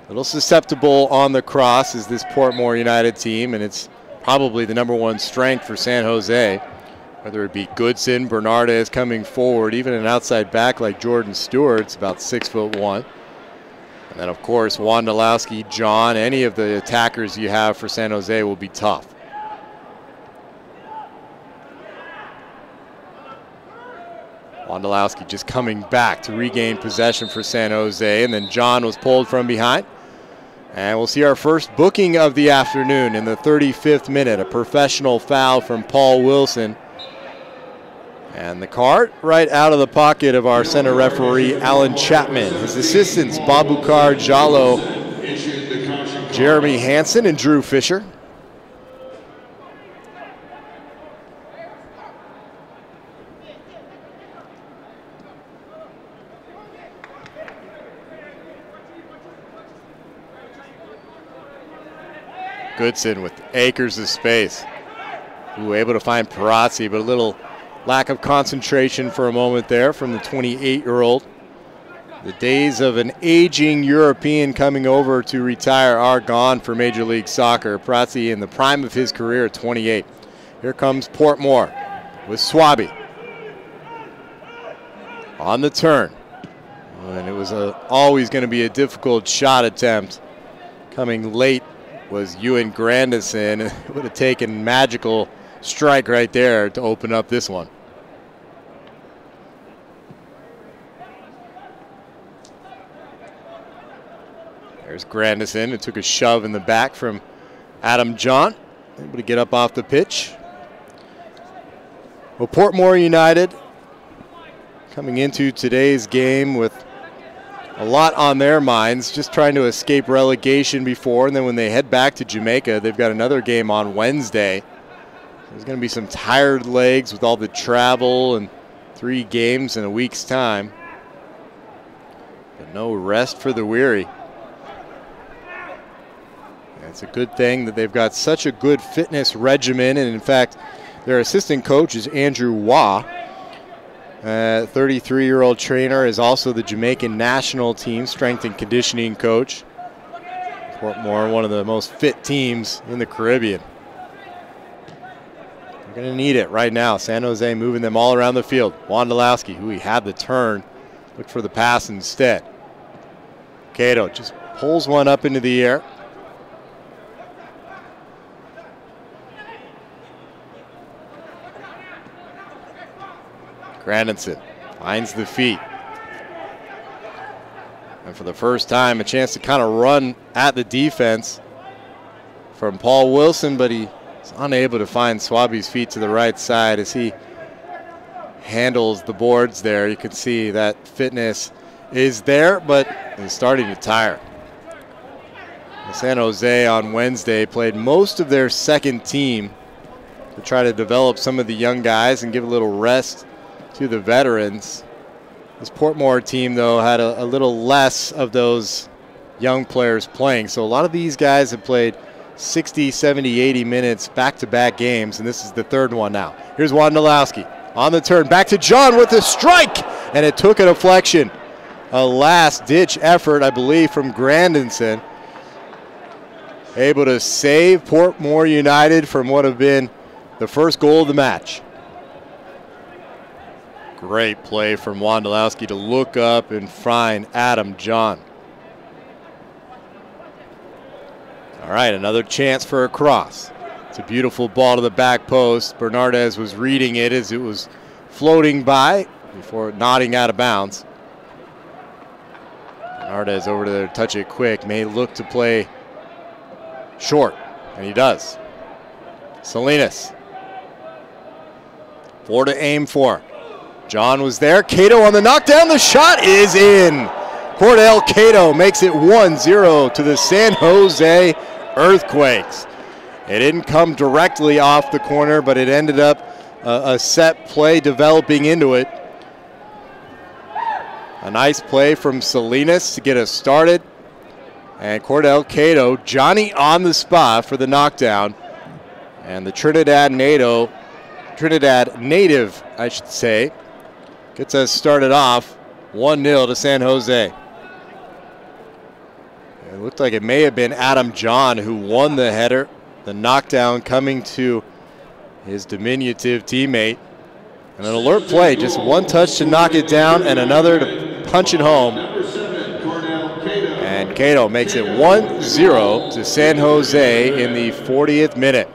B: a little susceptible on the cross is this Portmore United team, and it's probably the #1 strength for San Jose. Whether it be Goodson, Bernardes coming forward, even an outside back like Jordan Stewart's about 6'1". And then, of course, Wondolowski, John, any of the attackers you have for San Jose will be tough. Wondolowski just coming back to regain possession for San Jose, and then John was pulled from behind. And we'll see our first booking of the afternoon in the 35th minute, a professional foul from Paul Wilson. And the card right out of the pocket of our center referee, Alan Chapman. His assistants, Babukar Jallo, Jeremy Hansen, and Drew Fisher. Goodson with acres of space. Ooh, able to find Perazzi, but a little lack of concentration for a moment there from the 28-year-old. The days of an aging European coming over to retire are gone for Major League Soccer. Perazzi in the prime of his career at 28. Here comes Portmore with Swaby. On the turn. And it was always going to be a difficult shot attempt. Coming late was Ewan Grandison. It would have taken magical strike right there to open up this one. There's Grandison. It took a shove in the back from Adam John. Able to get up off the pitch. Well, Portmore United coming into today's game with a lot on their minds, just trying to escape relegation before, and then when they head back to Jamaica, they've got another game on Wednesday. There's going to be some tired legs with all the travel and 3 games in a week's time. But no rest for the weary. And it's a good thing that they've got such a good fitness regimen, and in fact, their assistant coach is Andrew Waugh. 33-year-old trainer is also the Jamaican national team strength and conditioning coach. Portmore, one of the most fit teams in the Caribbean. They're going to need it right now. San Jose moving them all around the field. Wondolowski, who he had the turn, looked for the pass instead. Cato just pulls one up into the air. Grandison finds the feet. And for the first time, a chance to kind of run at the defense from Paul Wilson, but he's unable to find Swaby's feet to the right side as he handles the boards there. You can see that fitness is there, but is starting to tire. San Jose on Wednesday played most of their second team to try to develop some of the young guys and give a little rest to the veterans. This Portmore team, though, had a little less of those young players playing. So a lot of these guys have played 60, 70, 80 minutes back-to-back games, and this is the third one now. Here's Wondolowski on the turn. Back to John with the strike, and it took a deflection. A last-ditch effort, I believe, from Grandinson. Able to save Portmore United from what have been the first goal of the match. Great play from Wondolowski to look up and find Adam John. All right, another chance for a cross. It's a beautiful ball to the back post. Bernardez was reading it as it was floating by before nodding out of bounds. Bernardez over there to touch it quick. May look to play short, and he does. Salinas. 4 to aim for. John was there. Cato on the knockdown. The shot is in. Cordell Cato makes it 1-0 to the San Jose Earthquakes. It didn't come directly off the corner, but it ended up a set play developing into it. A nice play from Salinas to get us started. And Cordell Cato, Johnny on the spot for the knockdown. And the Trinidad native, I should say, gets us started off 1-0 to San Jose. It looked like it may have been Adam John who won the header. The knockdown coming to his diminutive teammate. And an alert play, just one touch to knock it down and another to punch it home. And Cato makes it 1-0 to San Jose in the 40th minute.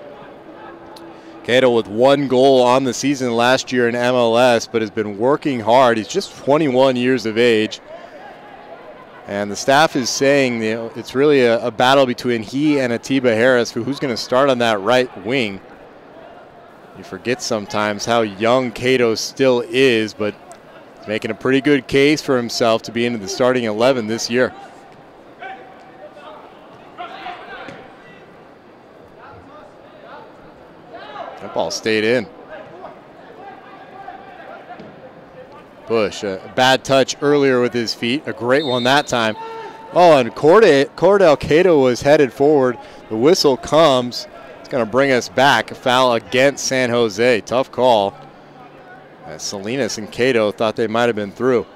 B: Cato with 1 goal on the season last year in MLS, but has been working hard. He's just 21 years of age. And the staff is saying, you know, it's really a battle between he and Atiba Harris for who's going to start on that right wing. You forget sometimes how young Cato still is, but he's making a pretty good case for himself to be into the starting 11 this year. That ball stayed in. Bush, a bad touch earlier with his feet, a great one that time. Oh, and Cordell Cato was headed forward. The whistle comes. It's going to bring us back. A foul against San Jose. Tough call. Salinas and Cato thought they might have been through.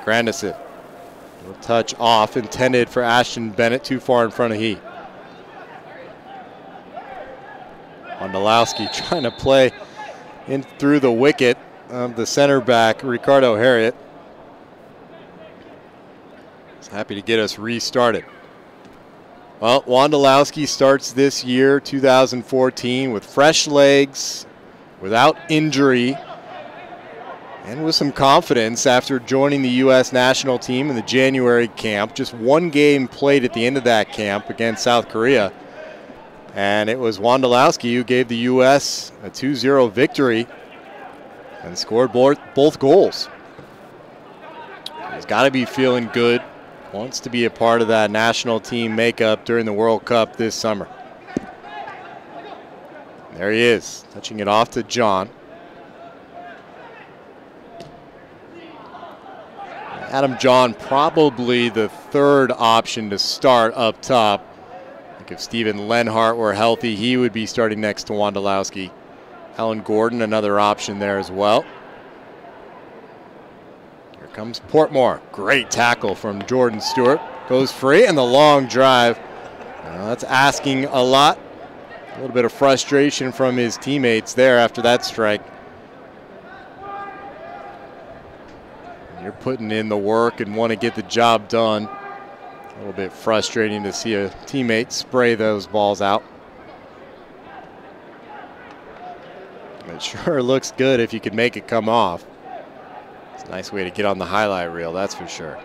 B: Grandison. A touch off, intended for Ashton Bennett, too far in front of he. Wondolowski trying to play in through the wicket of the center back, Ricardo Harriet. He's happy to get us restarted. Well, Wondolowski starts this year, 2014, with fresh legs, without injury, and with some confidence after joining the U.S. national team in the January camp. Just 1 game played at the end of that camp against South Korea. And it was Wondolowski who gave the U.S. a 2-0 victory and scored both goals. He's got to be feeling good. Wants to be a part of that national team makeup during the World Cup this summer. There he is, touching it off to John. Adam John probably the third option to start up top. If Steven Lenhart were healthy, he would be starting next to Wondolowski. Alan Gordon, another option there as well. Here comes Portmore. Great tackle from Jordan Stewart. Goes free, and the long drive. That's asking a lot. A little bit of frustration from his teammates there after that strike. You're putting in the work and want to get the job done. A little bit frustrating to see a teammate spray those balls out. sure looks good if you could make it come off. It's a nice way to get on the highlight reel, that's for sure.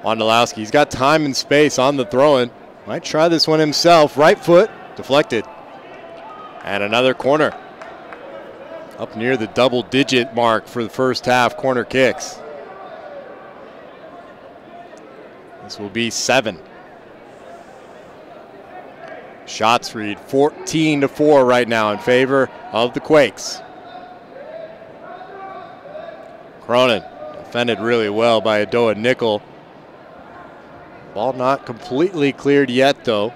B: Wondolowski, he's got time and space on the throw-in. Might try this one himself. Right foot, deflected. And another corner. Up near the double-digit mark for the first half corner kicks. This will be 7. Shots read 14-4 right now in favor of the Quakes. Cronin defended really well by Adoa Nickel. Ball not completely cleared yet, though.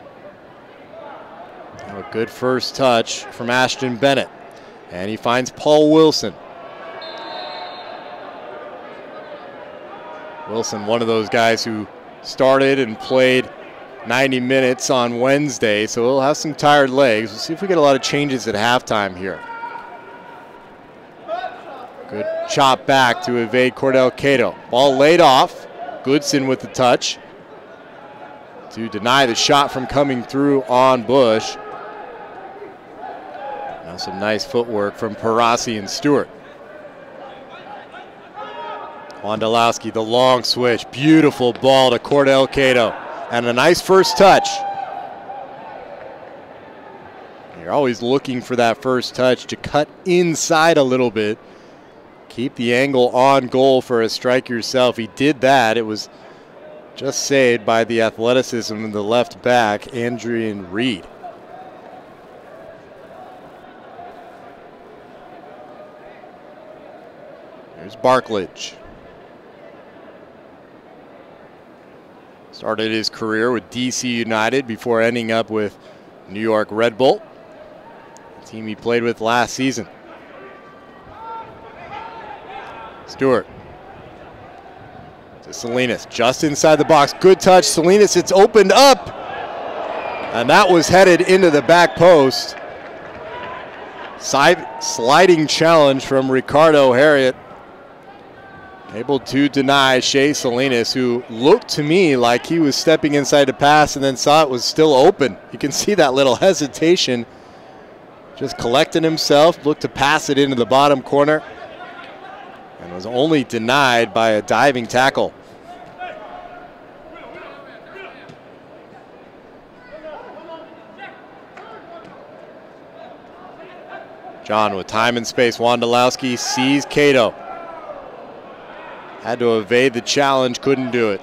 B: A good first touch from Ashton Bennett. And he finds Paul Wilson. Wilson, one of those guys who started and played 90 minutes on Wednesday, so he'll have some tired legs. We'll see if we get a lot of changes at halftime here. Good chop back to evade Cordell Cato. Ball laid off. Goodson with the touch to deny the shot from coming through on Bush. Now some nice footwork from Parasi and Stewart. Wondolowski, the long switch. Beautiful ball to Cordell Cato. And a nice first touch. You're always looking for that first touch to cut inside a little bit. Keep the angle on goal for a strike yourself. He did that. It was just saved by the athleticism of the left back, Adrian Reed. There's Barklage. Started his career with DC United before ending up with New York Red Bull, the team he played with last season. Stewart to Salinas, just inside the box. Good touch, Salinas, it's opened up. And that was headed into the back post. Sliding challenge from Ricardo Harriet. Able to deny Shea Salinas, who looked to me like he was stepping inside to pass and then saw it was still open. You can see that little hesitation. Just collecting himself, looked to pass it into the bottom corner, and was only denied by a diving tackle. John with time and space. Wondolowski sees Cato. Had to evade the challenge, couldn't do it.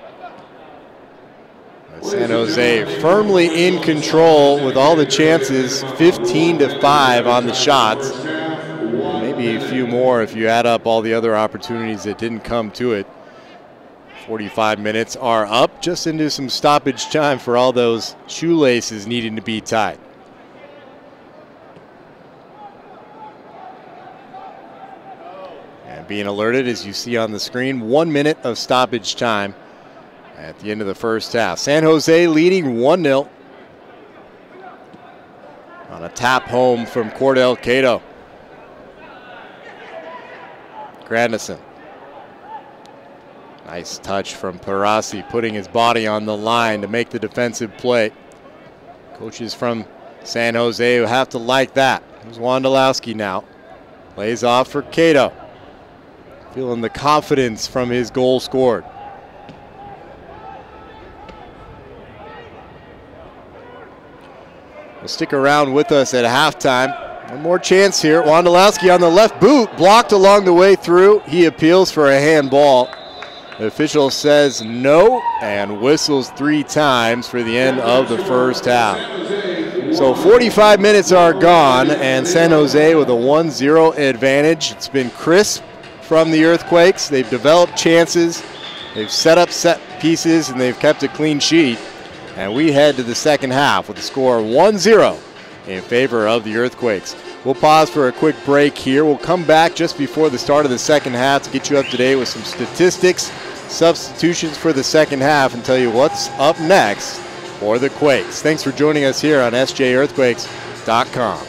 B: But San Jose firmly in control with all the chances, 15-5 on the shots. Maybe a few more if you add up all the other opportunities that didn't come to it. 45 minutes are up, just into some stoppage time for all those shoelaces needing to be tied. And being alerted, as you see on the screen, 1 minute of stoppage time at the end of the first half. San Jose leading 1-0 on a tap home from Cordell Cato. Grandison. Nice touch from Parasi, putting his body on the line to make the defensive play. Coaches from San Jose who have to like that. Here's Wondolowski now. Lays off for Cato. Feeling the confidence from his goal scored. Well, stick around with us at halftime. One more chance here. Wondolowski on the left boot, blocked along the way through. He appeals for a handball. The official says no and whistles 3 times for the end of the first half. So 45 minutes are gone, and San Jose with a 1-0 advantage. It's been crisp from the Earthquakes. They've developed chances, they've set up set pieces, and they've kept a clean sheet. And we head to the second half with the score 1-0 in favor of the Earthquakes. We'll pause for a quick break here. We'll come back just before the start of the second half to get you up to date with some statistics, substitutions for the second half, and tell you what's up next for the Quakes. Thanks for joining us here on SJEarthquakes.com.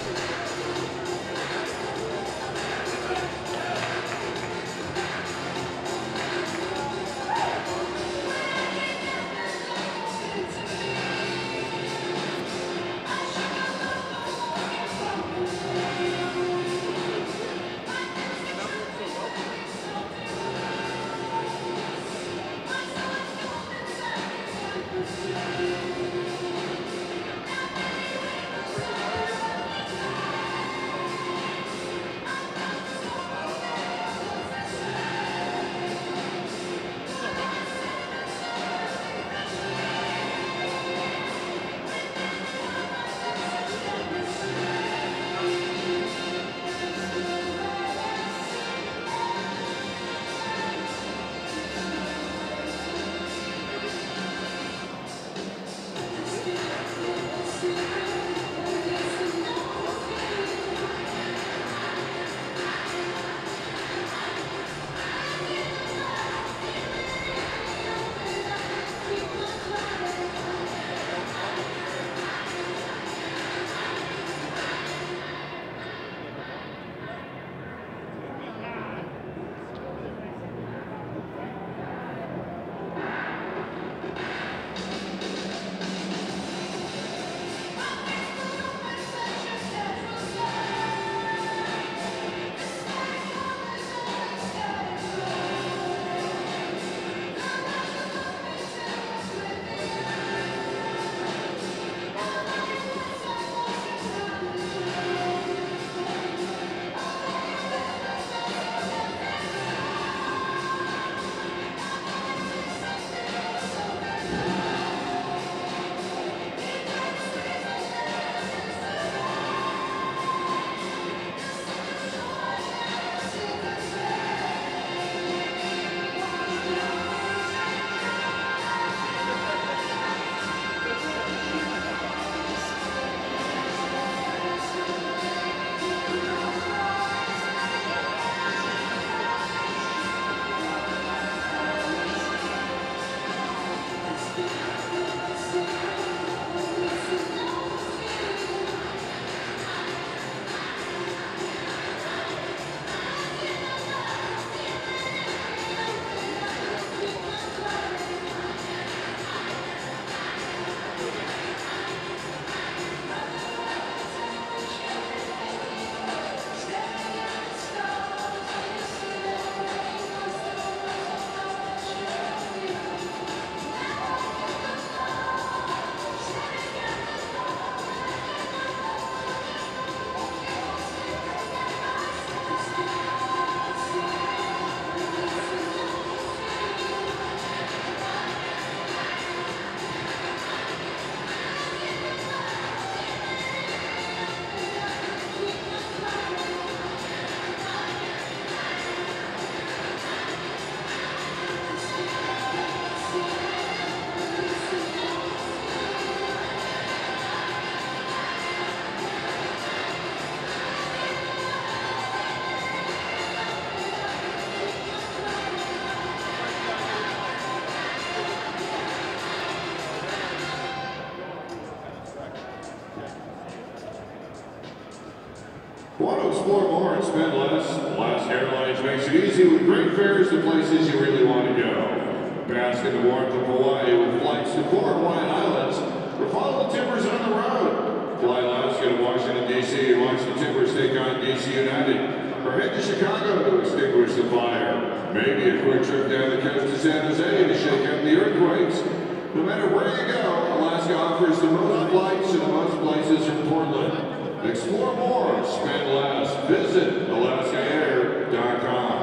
A: Want to explore more and spend less? Alaska Airlines makes it easy with great fares to places you really want to go. Bask in the warmth of Hawaii with flights to 4 Hawaiian Islands, or follow the Timbers on the road. Fly Alaska to Washington, D.C. and watch the Timbers take on D.C. United. Or head to Chicago to extinguish the fire. Maybe a quick trip down the coast to San Jose to shake up the earthquakes. No matter where you go, Alaska offers the most flights to the most places from Portland. Explore more, spend less. Visit AlaskaAir.com.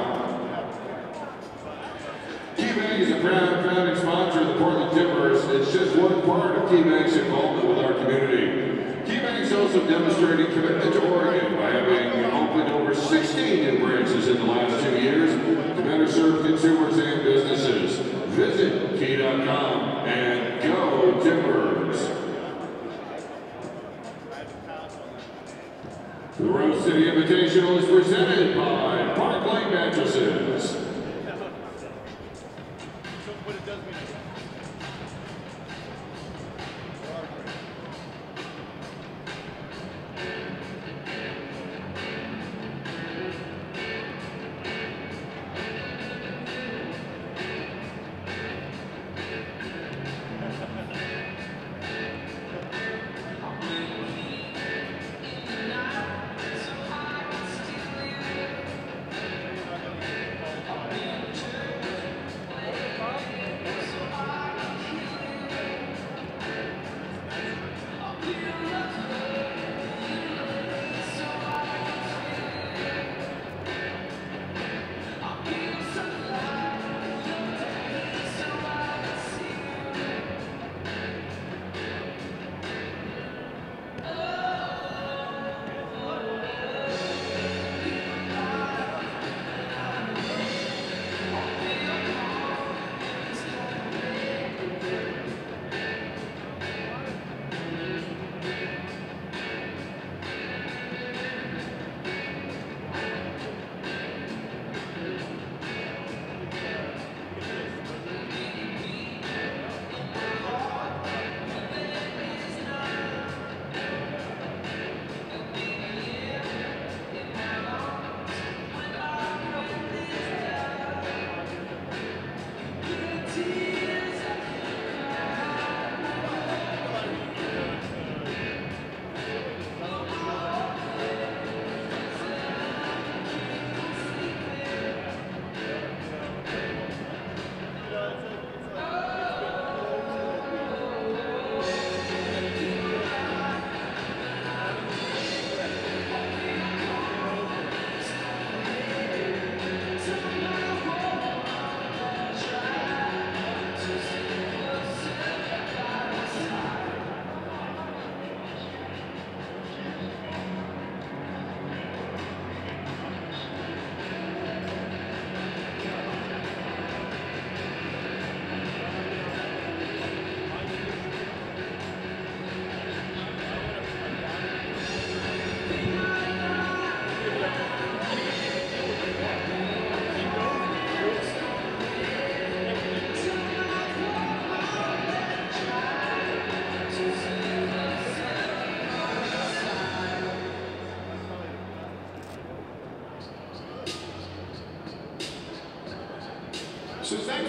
A: KeyBank is a proud founding sponsor of the Portland Timbers. It's just one part of KeyBank's involvement with our community. KeyBank's also demonstrating commitment to Oregon by having opened over 16 new branches in the last 2 years to better serve consumers and businesses. Visit key.com and go Timbers. The Rose City Invitational is presented by Park Lane Mattresses.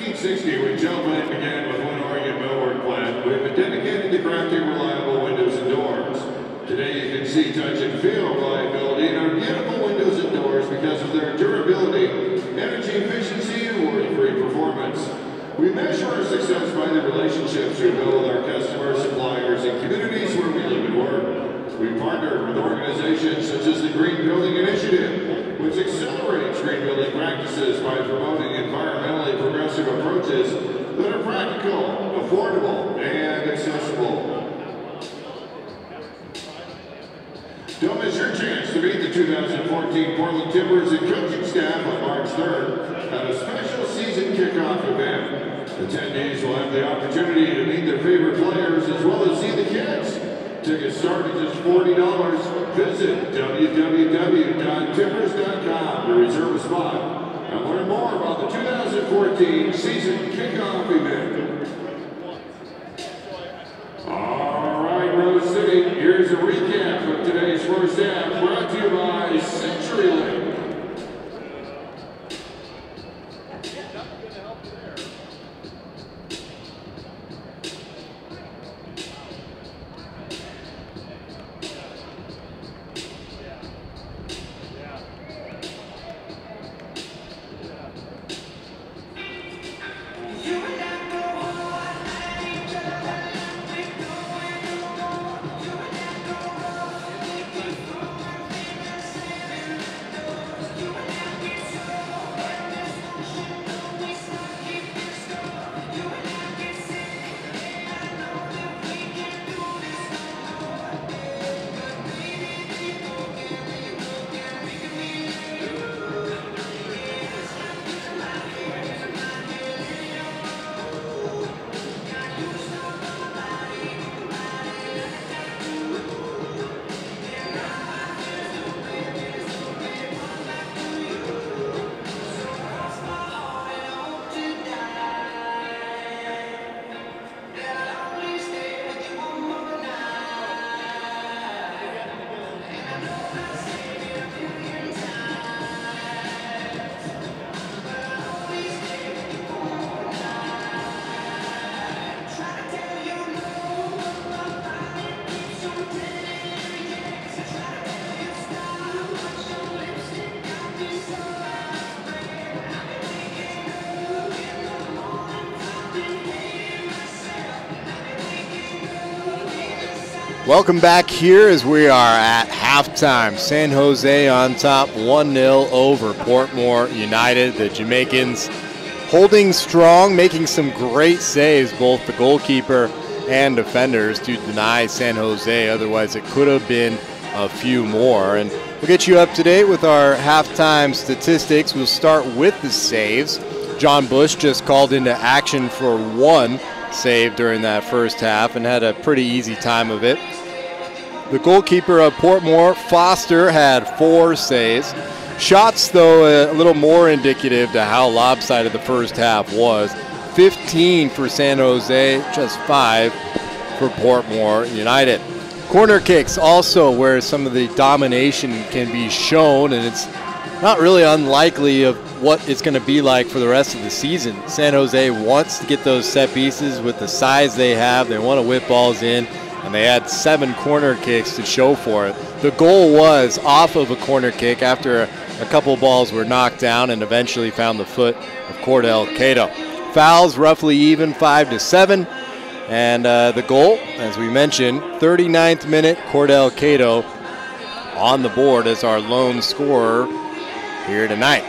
A: 1960, when Joe Blank began with one Oregon millwork plant, we've been dedicated to crafting reliable windows and doors. Today you can see, touch, and feel reliability in our beautiful windows and doors because of their durability, energy efficiency, and worry-free performance. We measure our success by the relationships we build with our customers, suppliers, and communities where we live and work. We partner with organizations such as the Green Building Initiative, which accelerates green building practices by promoting environmentally progressive approaches that are practical, affordable, and accessible. Don't miss your chance to meet the 2014 Portland Timbers and coaching staff on March 3rd at a special season kickoff event. Attendees will have the opportunity to meet their favorite players as well as see the kids. Tickets start at just $40. Visit www.timbers.com to reserve a spot and learn more about the 2014 season kickoff event. All right, Rose City, here's a recap of today's first half, brought to you by CenturyLink.
B: Welcome back here as we are at halftime. San Jose on top 1-0 over Portmore United. The Jamaicans holding strong, making some great saves, both the goalkeeper and defenders, to deny San Jose. Otherwise, it could have been a few more. And we'll get you up to date with our halftime statistics. We'll start with the saves. John Bush just called into action for one save during that first half and had a pretty easy time of it. The goalkeeper of Portmore, Foster, had 4 saves. Shots, though, a little more indicative to how lopsided the first half was. 15 for San Jose, just 5 for Portmore United. Corner kicks also where some of the domination can be shown, and it's not really unlikely of what it's going to be like for the rest of the season. San Jose wants to get those set pieces with the size they have. They want to whip balls in, and they had 7 corner kicks to show for it. The goal was off of a corner kick after a couple balls were knocked down and eventually found the foot of Cordell Cato. Fouls roughly even, 5-7. And the goal, as we mentioned, 39th minute, Cordell Cato on the board as our lone scorer here tonight.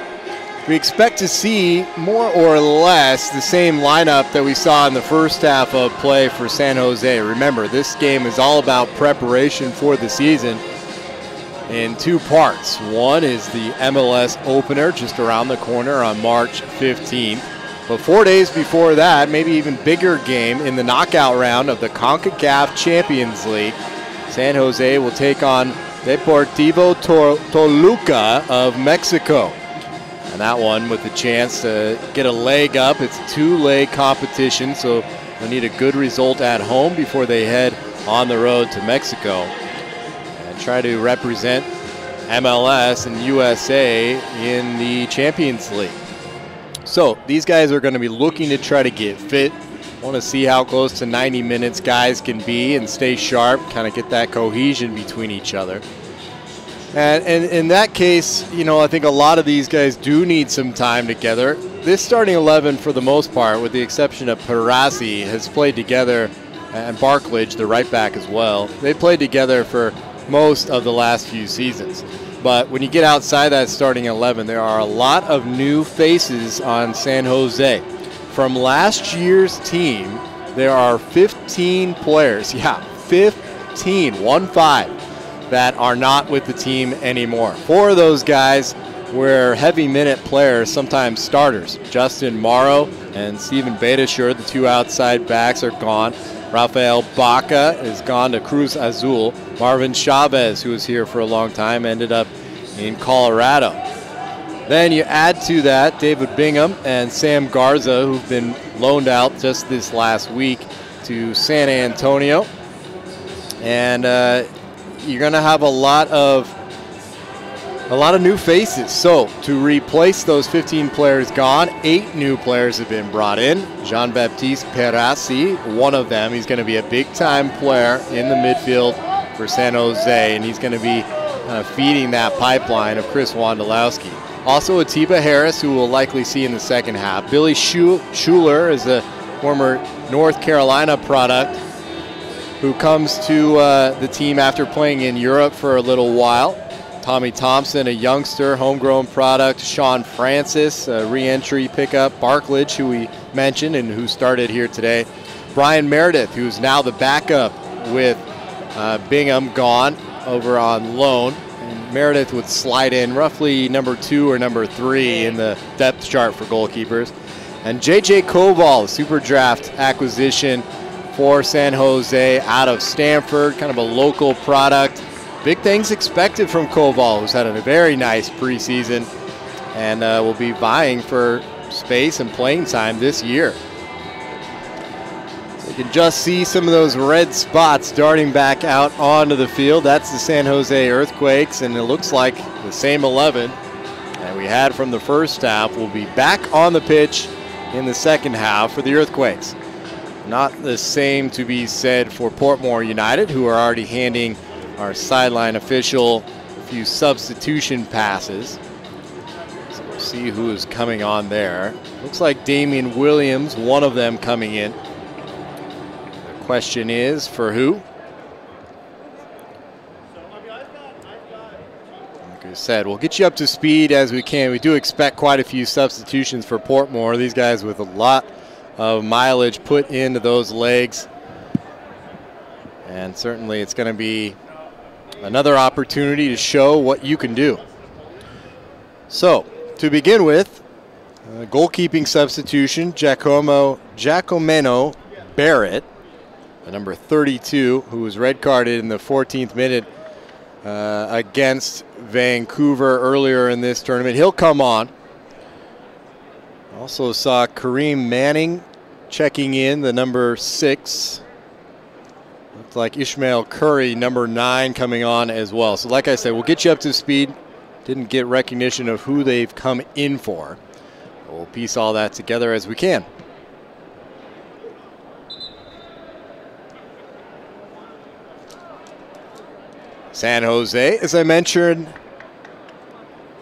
B: We expect to see more or less the same lineup that we saw in the first half of play for San Jose. Remember, this game is all about preparation for the season in 2 parts. One is the MLS opener just around the corner on March 15th. But 4 days before that, maybe even bigger game in the knockout round of the CONCACAF Champions League. San Jose will take on Deportivo Toluca of Mexico. And that one with a chance to get a leg up. It's a 2-leg competition, so they'll need a good result at home before they head on the road to Mexico and try to represent MLS and USA in the Champions League. So these guys are going to be looking to try to get fit. Want to see how close to 90 minutes guys can be and stay sharp, kind of get that cohesion between each other. And in that case, you know, I think a lot of these guys do need some time together. This starting 11, for the most part, with the exception of Perassi, has played together, and Barklage, the right back as well. They played together for most of the last few seasons. But when you get outside that starting 11, there are a lot of new faces on San Jose. From last year's team, there are 15 players, 15, 1-5, that are not with the team anymore. 4 of those guys were heavy minute players, sometimes starters. Justin Morrow and Steven Beitashour, the 2 outside backs, are gone. Rafael Baca is gone to Cruz Azul. Marvin Chavez, who was here for a long time, ended up in Colorado. Then you add to that David Bingham and Sam Garza, who've been loaned out just this last week to San Antonio. And you're going to have a lot of new faces. So to replace those 15 players gone, 8 new players have been brought in. Jean-Baptiste Perassi, one of them. He's going to be a big-time player in the midfield for San Jose, and he's going to be feeding that pipeline of Chris Wondolowski. Also Atiba Harris, who we'll likely see in the second half. Billy Schuler is a former North Carolina product who comes to the team after playing in Europe for a little while. Tommy Thompson, a youngster, homegrown product. Sean Francis, a re-entry pickup. Barklage, who we mentioned and who started here today. Brian Meredith, who's now the backup with Bingham gone over on loan. And Meredith would slide in roughly number 2 or number 3 in the depth chart for goalkeepers. And J.J. Koval, super draft acquisition for San Jose out of Stanford, kind of a local product. Big things expected from Koval, who's had a very nice preseason and will be vying for space and playing time this year. So you can just see some of those red spots darting back out onto the field. That's the San Jose Earthquakes, and it looks like the same 11 that we had from the first half will be back on the pitch in the second half for the Earthquakes. Not the same to be said for Portmore United, who are already handing our sideline official a few substitution passes. So we'll see who is coming on there. Looks like Damian Williams, one of them coming in. The question is, for who? Like I said, we'll get you up to speed as we can. We do expect quite a few substitutions for Portmore. These guys with a lot of mileage put into those legs. And certainly it's going to be another opportunity to show what you can do. So, to begin with, goalkeeping substitution, Giacomeno Barrett, the number 32, who was red carded in the 14th minute against Vancouver earlier in this tournament. He'll come on. Also saw Kareem Manning checking in, the number 6. Looked like Ishmael Curry, number 9, coming on as well. So like I said, we'll get you up to speed. Didn't get recognition of who they've come in for. We'll piece all that together as we can. San Jose, as I mentioned,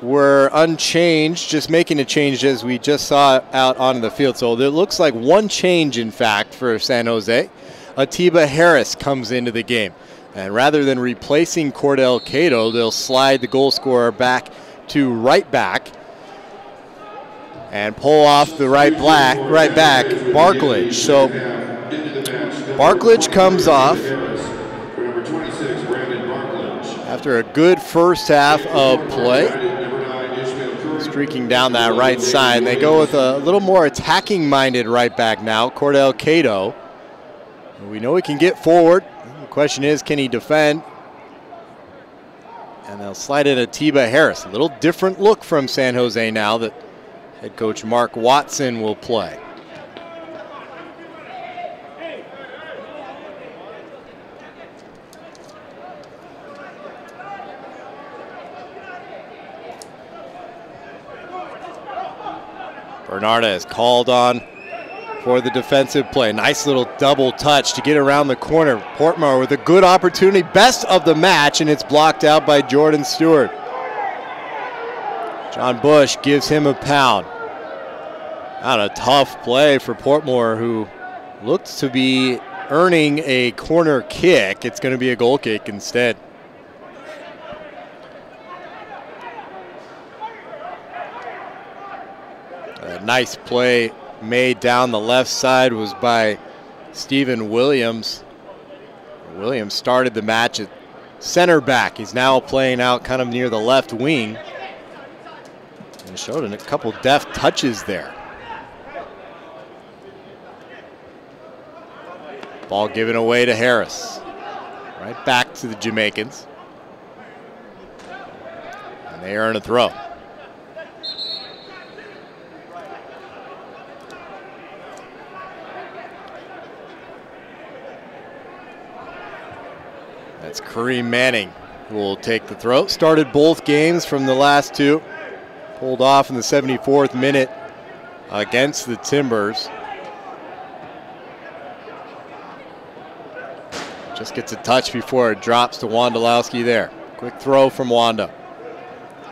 B: were unchanged, just making a change as we just saw out on the field. So it looks like one change, in fact, for San Jose. Atiba Harris comes into the game. And rather than replacing Cordell Cato, they'll slide the goal scorer back to right back and pull off the right back, Barklage. So Barklage comes off after a good first half of play, streaking down that right side. They go with a little more attacking-minded right back now, Cordell Cato. We know he can get forward. The question is, can he defend? And they'll slide in Atiba Harris. A little different look from San Jose now that head coach Mark Watson will play. Bernardes called on for the defensive play. Nice little double touch to get around the corner. Portmore with a good opportunity, best of the match, and it's blocked out by Jordan Stewart. John Bush gives him a pound. Not a tough play for Portmore, who looked to be earning a corner kick. It's going to be a goal kick instead. A nice play made down the left side was by Stephen Williams. Williams started the match at center back. He's now playing out kind of near the left wing. And showed a couple deft touches there. Ball given away to Harris. Right back to the Jamaicans. And they earn a throw. That's Kareem Manning who will take the throw. Started both games from the last two. Pulled off in the 74th minute against the Timbers. Just gets a touch before it drops to Wondolowski there. Quick throw from Wanda.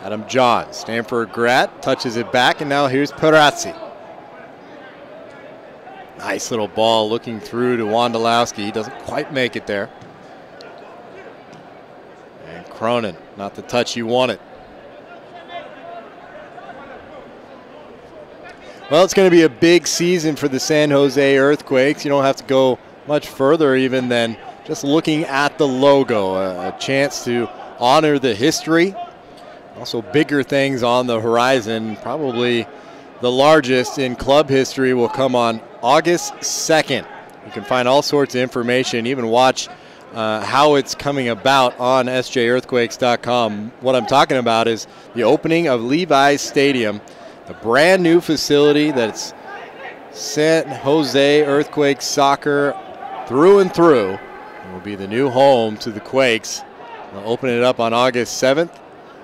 B: Adam John, Stanford grad, touches it back, and now here's Perazzi. Nice little ball looking through to Wondolowski. He doesn't quite make it there. And Cronin, not the touch you wanted. Well, it's going to be a big season for the San Jose Earthquakes. You don't have to go much further even than just looking at the logo. A chance to honor the history. Also bigger things on the horizon. Probably the largest in club history will come on August 2nd. You can find all sorts of information, even watch how it's coming about on sjearthquakes.com. What I'm talking about is the opening of Levi's Stadium, a brand new facility that's San Jose Earthquakes soccer through and through. It will be the new home to the Quakes. They'll open it up on August 7th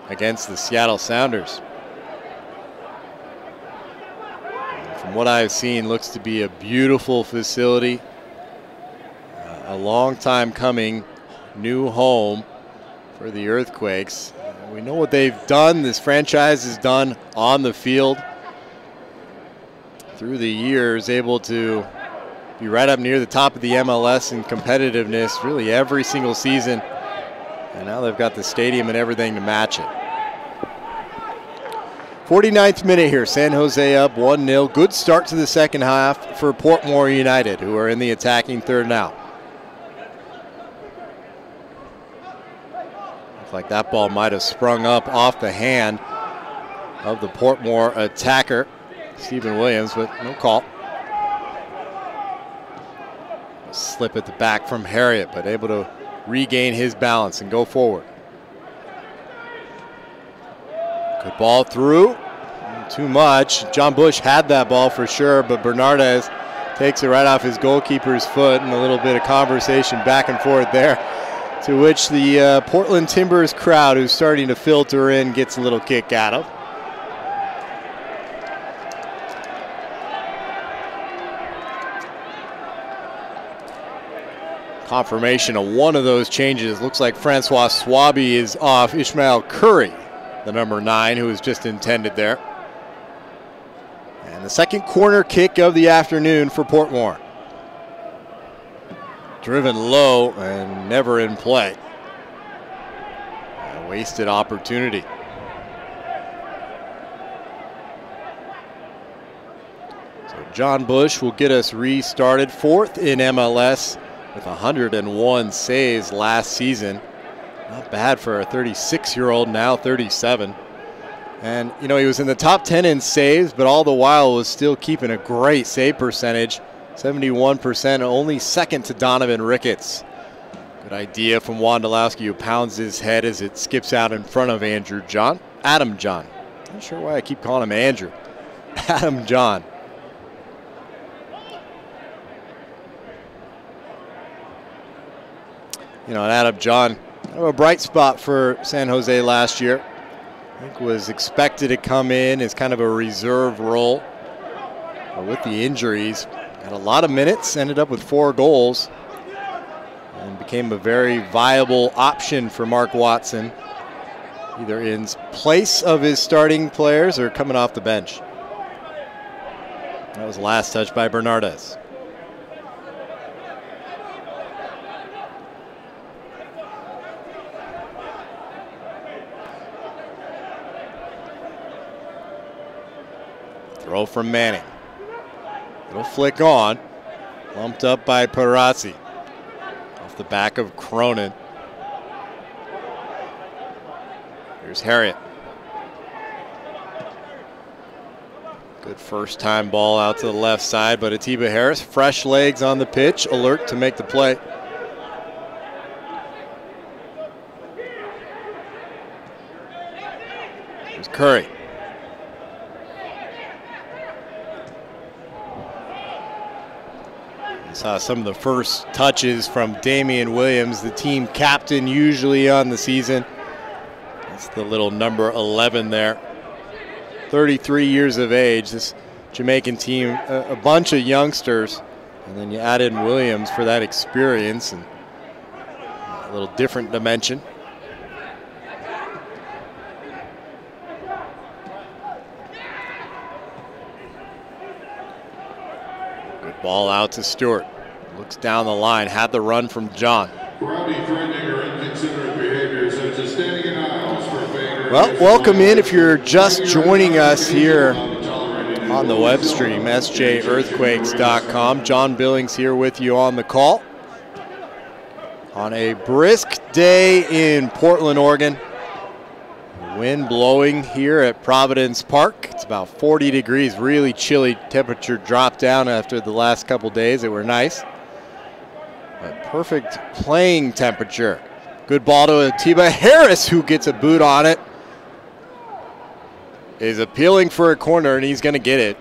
B: against the Seattle Sounders. And from what I've seen, looks to be a beautiful facility. A long time coming new home for the Earthquakes. We know what they've done, this franchise has done on the field through the years, able to be right up near the top of the MLS in competitiveness really every single season. And now they've got the stadium and everything to match it. 49th minute here, San Jose up 1-0. Good start to the second half for Portmore United, who are in the attacking third now. Looks like that ball might have sprung up off the hand of the Portmore attacker, Stephen Williams, but no call. A slip at the back from Harriet, but able to regain his balance and go forward. Good ball through. Too much. John Bush had that ball for sure, but Bernardes takes it right off his goalkeeper's foot, and a little bit of conversation back and forth there, to which the Portland Timbers crowd, who's starting to filter in, gets a little kick out of. Confirmation of one of those changes. Looks like Francois Swaby is off. Ishmael Curry, the number 9, who was just intended there. And the second corner kick of the afternoon for Portmore. Driven low and never in play. A wasted opportunity. So John Bush will get us restarted, 4th in MLS with 101 saves last season. Not bad for a 36-year-old, now 37. And, you know, he was in the top 10 in saves, but all the while was still keeping a great save percentage. 71%, only second to Donovan Ricketts. Good idea from Wondolowski, who pounds his head as it skips out in front of Adam John. Not sure why I keep calling him Andrew. Adam John. You know, and Adam John, kind of a bright spot for San Jose last year. I think was expected to come in as kind of a reserve role. with the injuries, had a lot of minutes, ended up with 4 goals, and became a very viable option for Mark Watson, either in place of his starting players or coming off the bench. That was the last touch by Bernardes. Throw from Manning. It'll flick on. Lumped up by Perazzi. Off the back of Cronin. Here's Harriet. Good first time ball out to the left side, but Atiba Harris, fresh legs on the pitch, alert to make the play. Here's Curry. Saw some of the first touches from Damian Williams, the team captain usually on the season. That's the little number 11 there. 33 years of age, this Jamaican team, a bunch of youngsters, and then you add in Williams for that experience and a little different dimension. Ball out to Stewart. Looks down the line, had the run from John. Well, welcome in if you're just joining us here on the web stream, sjearthquakes.com. John Billings here with you on the call. On a brisk day in Portland, Oregon. Wind blowing here at Providence Park. It's about 40 degrees, really chilly. Temperature dropped down after the last couple days. They were nice. But perfect playing temperature. Good ball to Atiba Harris, who gets a boot on it. Is appealing for a corner, and he's going to get it.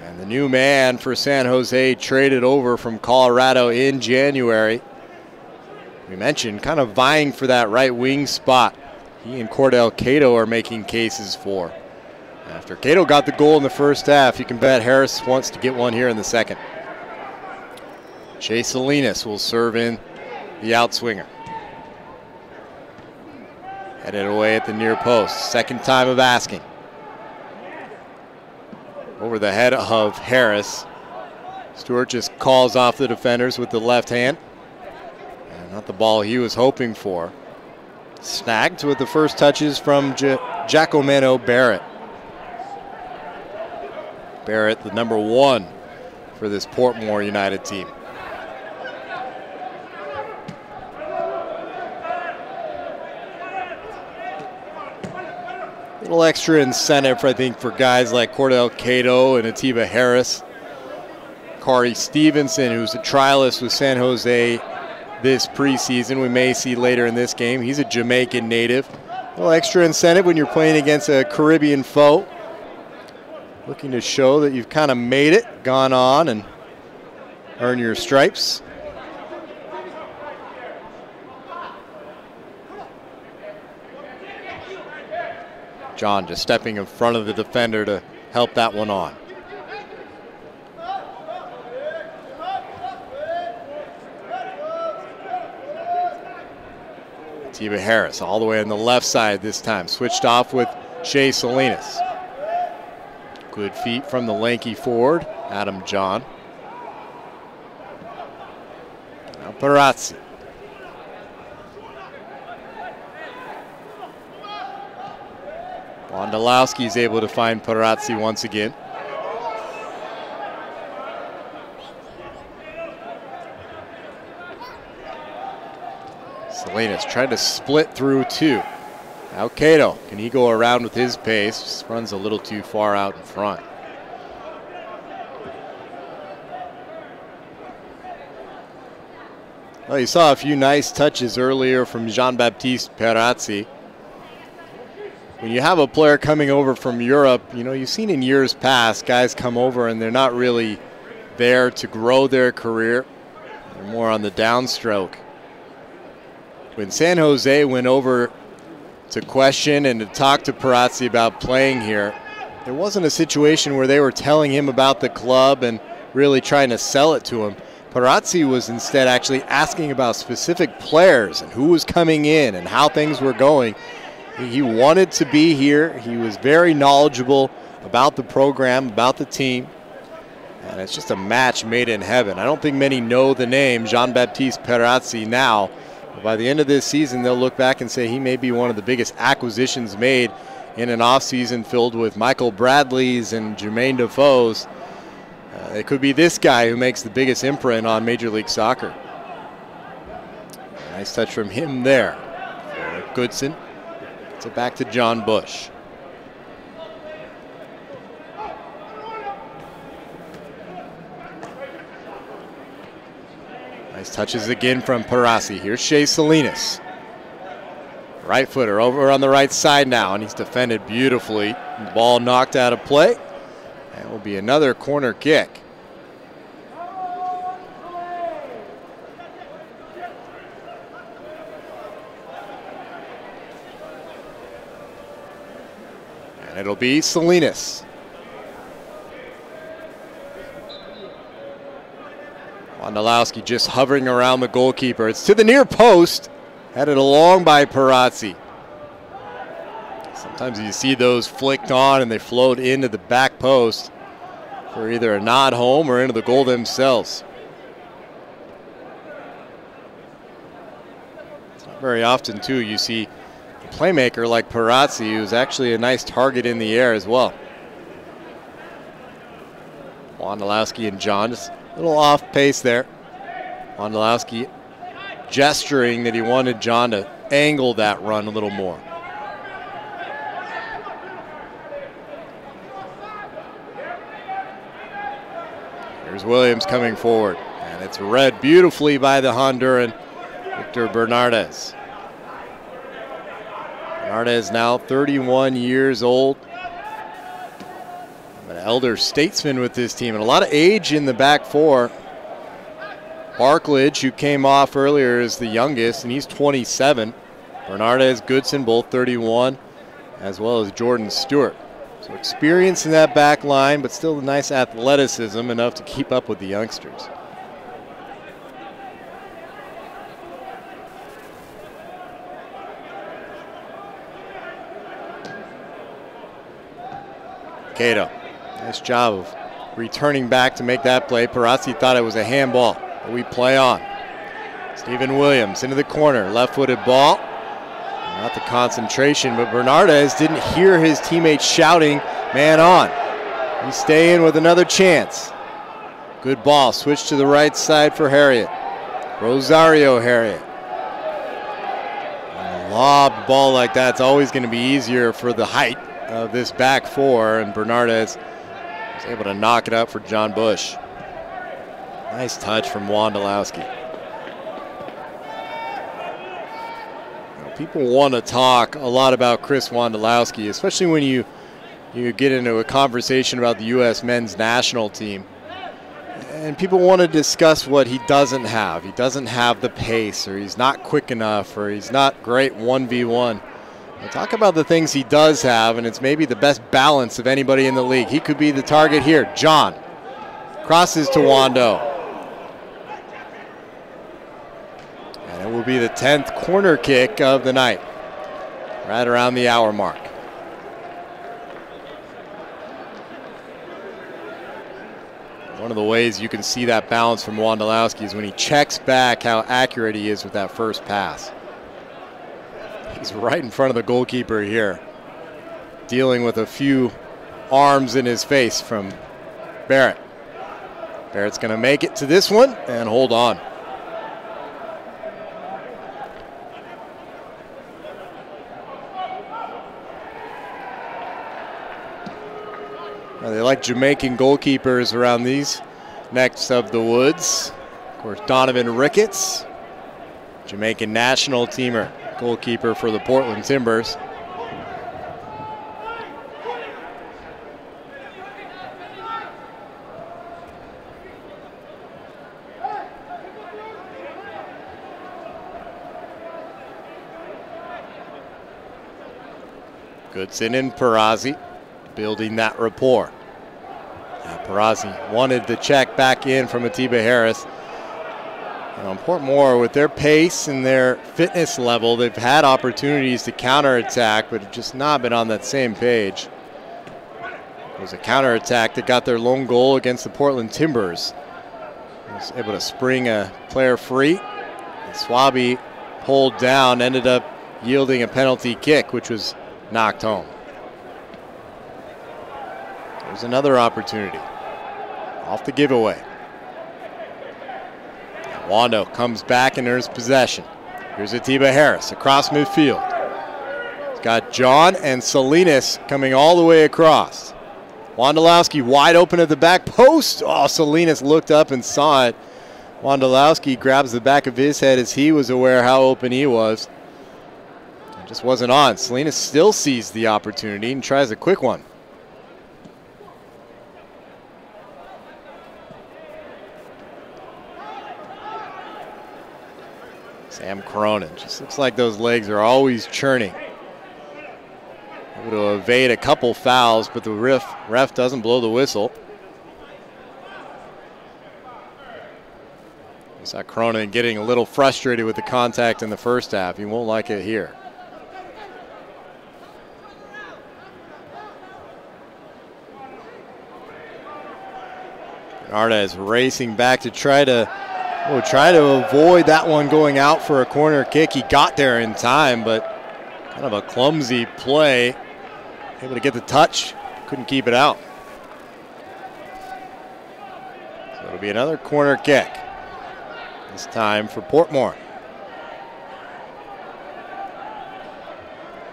B: And the new man for San Jose traded over from Colorado in January. We mentioned kind of vying for that right wing spot. He and Cordell Cato are making cases for. After Cato got the goal in the first half, you can bet Harris wants to get one here in the second. Jay Salinas will serve in the outswinger. Headed away at the near post. Second time of asking. Over the head of Harris. Stewart just calls off the defenders with the left hand. Not the ball he was hoping for. Snagged with the first touches from Giacomeno Barrett. Barrett, the number 1 for this Portmore United team. Little extra incentive, I think, for guys like Cordell Cato and Atiba Harris. Kari Stevenson, who's a trialist with San Jose this preseason, we may see later in this game. He's a Jamaican native. A little extra incentive when you're playing against a Caribbean foe. Looking to show that you've kind of made it, gone on, and earned your stripes. John just stepping in front of the defender to help that one on. Atiba Harris all the way on the left side this time. Switched off with Shea Salinas. Good feet from the lanky forward, Adam John. Now Perazzi. Wondolowski is able to find Perazzi once again. Salinas tried to split through 2. Now Cato, can he go around with his pace? Just runs a little too far out in front. Well, you saw a few nice touches earlier from Jean-Baptiste Perazzi. When you have a player coming over from Europe, you know, you've seen in years past guys come over and they're not really there to grow their career. They're more on the downstroke. When San Jose went over to question and to talk to Perazzi about playing here, it wasn't a situation where they were telling him about the club and really trying to sell it to him. Perazzi was instead actually asking about specific players and who was coming in and how things were going. He wanted to be here. He was very knowledgeable about the program, about the team. And it's just a match made in heaven. I don't think many know the name Jean-Baptiste Perazzi now. But by the end of this season, they'll look back and say he may be one of the biggest acquisitions made in an offseason filled with Michael Bradley's and Jermaine Defoe's. It could be this guy who makes the biggest imprint on Major League Soccer. Nice touch from him there. Goodson gets it back to John Bush. Nice touches again from Perazzi. Here's Shea Salinas. Right footer over on the right side now, and he's defended beautifully. The ball knocked out of play. That will be another corner kick. And it'll be Salinas. Wondolowski just hovering around the goalkeeper. It's to the near post. Headed along by Perazzi. Sometimes you see those flicked on and they float into the back post for either a nod home or into the goal themselves. It's not very often, too, you see a playmaker like Perazzi, who's actually a nice target in the air as well. Wondolowski and John just a little off pace there. Wondolowski gesturing that he wanted John to angle that run a little more. Here's Williams coming forward, and it's read beautifully by the Honduran, Victor Bernardez. Bernardez now 31 years old. An elder statesman with this team, and a lot of age in the back four. Barklage, who came off earlier, is the youngest, and he's 27. Bernardez, Goodson, both 31, as well as Jordan Stewart. So experience in that back line, but still a nice athleticism, enough to keep up with the youngsters. Cato, nice job of returning back to make that play. Perazzi thought it was a handball, but we play on. Stephen Williams into the corner, left-footed ball. Not the concentration, but Bernardez didn't hear his teammates shouting, man on. He's staying with another chance. Good ball, switch to the right side for Harriet. Rosario Harriet. A lob ball like that's always going to be easier for the height of this back four, and Bernardez was able to knock it up for John Bush. Nice touch from Wondolowski. People want to talk a lot about Chris Wondolowski, especially when you get into a conversation about the U.S. men's national team. And people want to discuss what he doesn't have. He doesn't have the pace, or he's not quick enough, or he's not great 1v1. We'll talk about the things he does have, and it's maybe the best balance of anybody in the league. He could be the target here. John crosses to Wando. And it will be the 10th corner kick of the night, right around the hour mark. One of the ways you can see that balance from Wondolowski is when he checks back, how accurate he is with that first pass. He's right in front of the goalkeeper here, dealing with a few arms in his face from Barrett. Barrett's going to make it to this one and hold on. Now they like Jamaican goalkeepers around these necks of the woods. Of course, Donovan Ricketts, Jamaican national teamer, goalkeeper for the Portland Timbers. Goodson and Perazzi. building that rapport. Perazzi wanted the check back in from Atiba Harris. Portmore, with their pace and their fitness level, they've had opportunities to counterattack, but have just not been on that same page. It was a counterattack that got their lone goal against the Portland Timbers. Was able to spring a player free. And Swaby pulled down, ended up yielding a penalty kick, which was knocked home. There's another opportunity. Off the giveaway. Wando comes back and earns possession. Here's Atiba Harris across midfield. He's got John and Salinas coming all the way across. Wondolowski wide open at the back post. Oh, Salinas looked up and saw it. Wondolowski grabs the back of his head as he was aware how open he was. It just wasn't on. Salinas still sees the opportunity and tries a quick one. Sam Cronin, just looks like those legs are always churning. Able to evade a couple fouls, but the ref doesn't blow the whistle. I saw Cronin getting a little frustrated with the contact in the first half. He won't like it here. Arda is racing back to try to avoid that one going out for a corner kick. He got there in time, but kind of a clumsy play. Able to get the touch, couldn't keep it out. So it'll be another corner kick. This time for Portmore.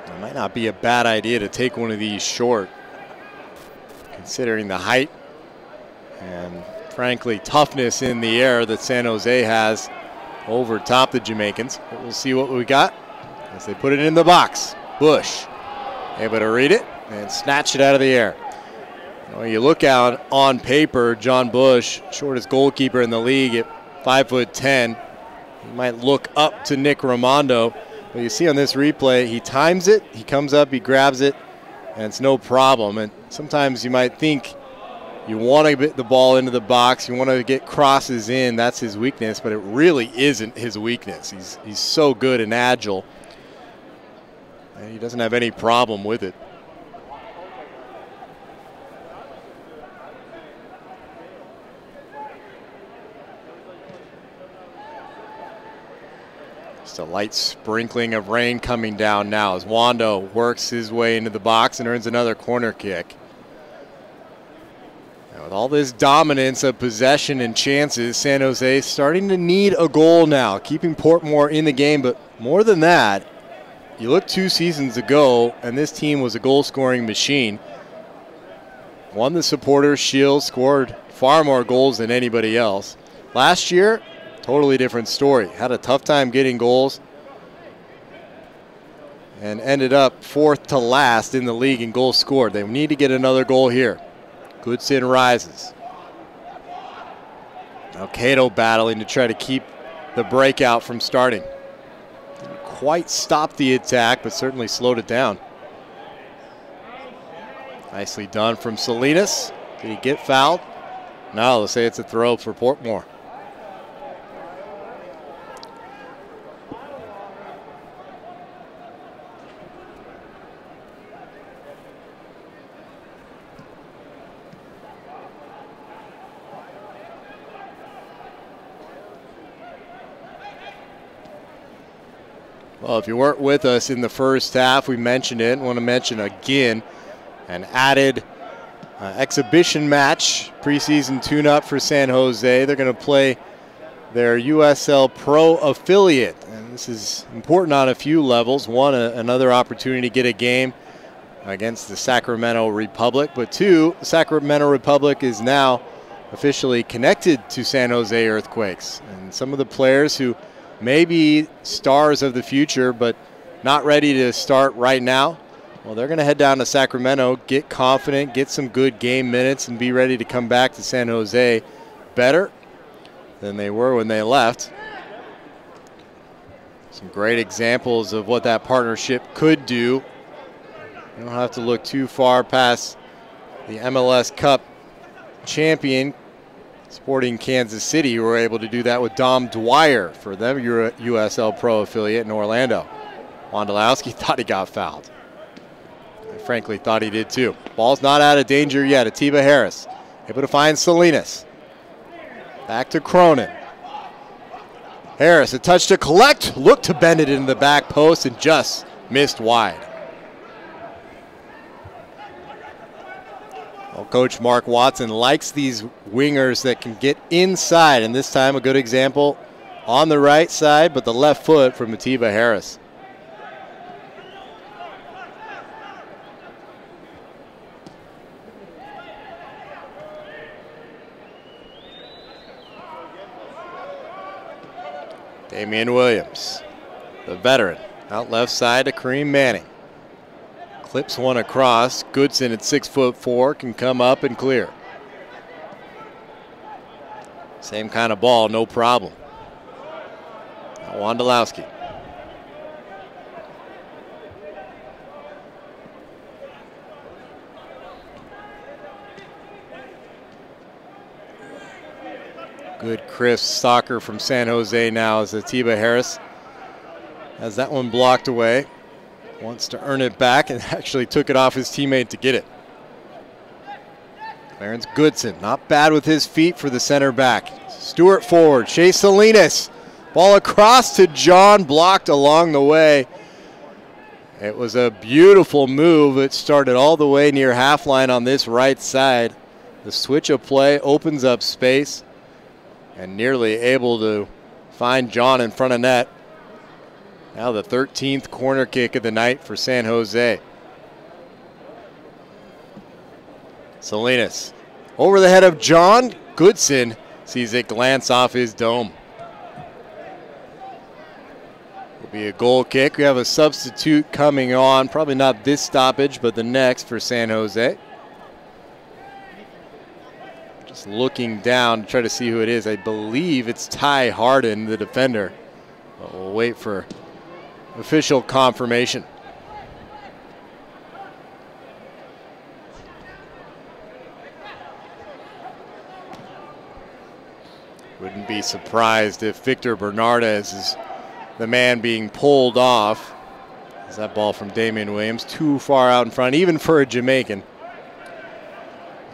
B: It might not be a bad idea to take one of these short, considering the height and frankly toughness in the air that San Jose has over top the Jamaicans. But we'll see what we got as they put it in the box. Bush able to read it and snatch it out of the air. You look out on paper, John Bush, shortest goalkeeper in the league at 5'10". He might look up to Nick Raimondo, but you see on this replay, he times it, he comes up, he grabs it, and it's no problem. And sometimes you might think you want to get the ball into the box, you want to get crosses in, that's his weakness, but it really isn't his weakness. He's so good and agile, and he doesn't have any problem with it. Just a light sprinkling of rain coming down now as Wando works his way into the box and earns another corner kick. With all this dominance of possession and chances, San Jose starting to need a goal now, keeping Portmore in the game. But more than that, you look 2 seasons ago, and this team was a goal-scoring machine. Won the Supporters' Shield, scored far more goals than anybody else. Last year, totally different story. Had a tough time getting goals and ended up 4th to last in the league in goals scored. They need to get another goal here. Goodson rises. Now Cato battling to try to keep the breakout from starting. Didn't quite stop the attack, but certainly slowed it down. Nicely done from Salinas. Did he get fouled? No, let's say it's a throw for Portmore. Well, if you weren't with us in the first half, we mentioned it. I want to mention again an added exhibition match, preseason tune-up for San Jose. They're going to play their USL Pro affiliate. And this is important on a few levels. One, another opportunity to get a game against the Sacramento Republic. But two, the Sacramento Republic is now officially connected to San Jose Earthquakes. And some of the players who may be stars of the future but not ready to start right now, well, they're going to head down to Sacramento, get confident, get some good game minutes, and be ready to come back to San Jose better than they were when they left. Some great examples of what that partnership could do. You don't have to look too far past the MLS Cup champion, Sporting Kansas City, who were able to do that with Dom Dwyer for their USL Pro affiliate in Orlando. Wondolowski thought he got fouled. I frankly thought he did too. Ball's not out of danger yet. Atiba Harris able to find Salinas. Back to Cronin. Harris, a touch to collect, looked to bend it into the back post and just missed wide. Well, Coach Mark Watson likes these wingers that can get inside, and this time a good example on the right side, but the left foot from Atiba Harris. Damian Williams, the veteran, out left side to Kareem Manning. Clips one across. Goodson at 6'4" can come up and clear. Same kind of ball, no problem. Now Wondolowski. Good crisp soccer from San Jose now as Atiba Harris has that one blocked away. Wants to earn it back and actually took it off his teammate to get it. Clarence Goodson, not bad with his feet for the center back. Stewart forward, Chase Salinas. Ball across to John, blocked along the way. It was a beautiful move. It started all the way near half line on this right side. The switch of play opens up space and nearly able to find John in front of net. Now the 13th corner kick of the night for San Jose. Salinas over the head of John. Goodson sees it glance off his dome. Will be a goal kick. We have a substitute coming on. Probably not this stoppage, but the next for San Jose. Just looking down to try to see who it is. I believe it's Ty Harden, the defender. But we'll wait for official confirmation. Wouldn't be surprised if Victor Bernardez is the man being pulled off. Is that ball from Damian Williams too far out in front, even for a Jamaican.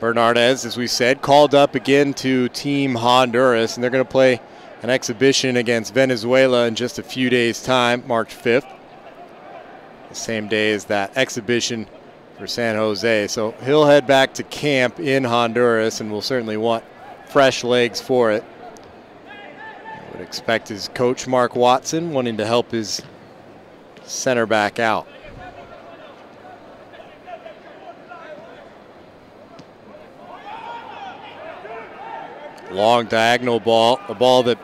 B: Bernardez, as we said, called up again to Team Honduras, and they're going to play an exhibition against Venezuela in just a few days' time, March 5th. The same day as that exhibition for San Jose. So he'll head back to camp in Honduras, and will certainly want fresh legs for it. I would expect his coach, Mark Watson, wanting to help his center back out. Long diagonal ball, a ball that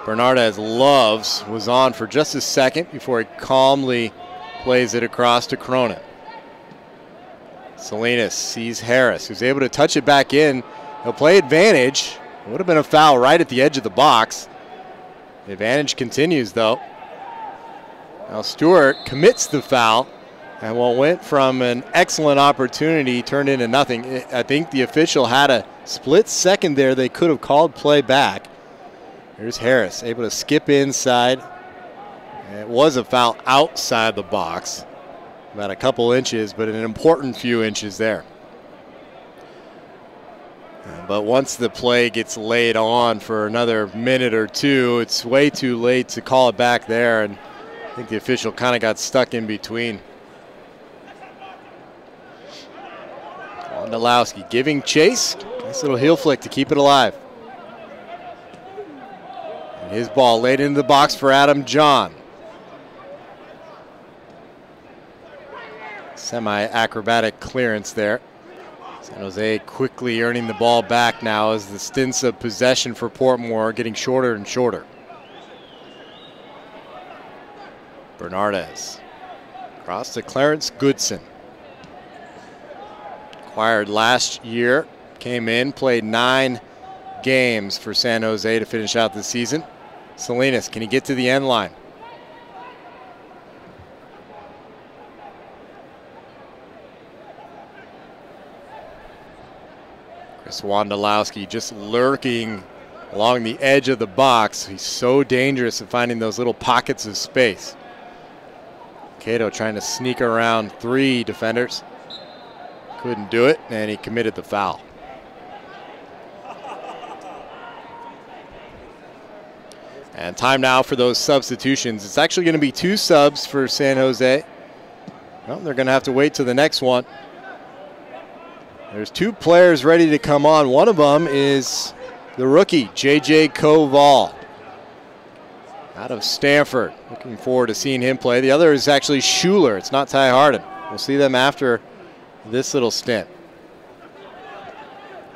B: Bernardez loves, was on for just a second before he calmly plays it across to Cronin. Salinas sees Harris, who's able to touch it back in. He'll play advantage. It would have been a foul right at the edge of the box. The advantage continues, though. Now Stewart commits the foul, and what went from an excellent opportunity turned into nothing. I think the official had a split second there. They could have called play back. Here's Harris, able to skip inside. And it was a foul outside the box, about a couple inches, but an important few inches there. But once the play gets laid on for another minute or two, it's way too late to call it back there, and I think the official kind of got stuck in between. Wondolowski giving chase. Nice little heel flick to keep it alive. And his ball laid into the box for Adam John. Semi-acrobatic clearance there. San Jose quickly earning the ball back now as the stints of possession for Portmore getting shorter and shorter. Bernardez. Across to Clarence Goodson. Acquired last year. Came in, played 9 games for San Jose to finish out the season. Salinas, can he get to the end line? Harris. Wondolowski just lurking along the edge of the box. He's so dangerous at finding those little pockets of space. Cato trying to sneak around 3 defenders. Couldn't do it, and he committed the foul. And time now for those substitutions. It's actually going to be 2 subs for San Jose. Well, they're going to have to wait till the next one. There's 2 players ready to come on. One of them is the rookie, J.J. Koval, out of Stanford. Looking forward to seeing him play. The other is actually Schuler. It's not Ty Harden. We'll see them after this little stint.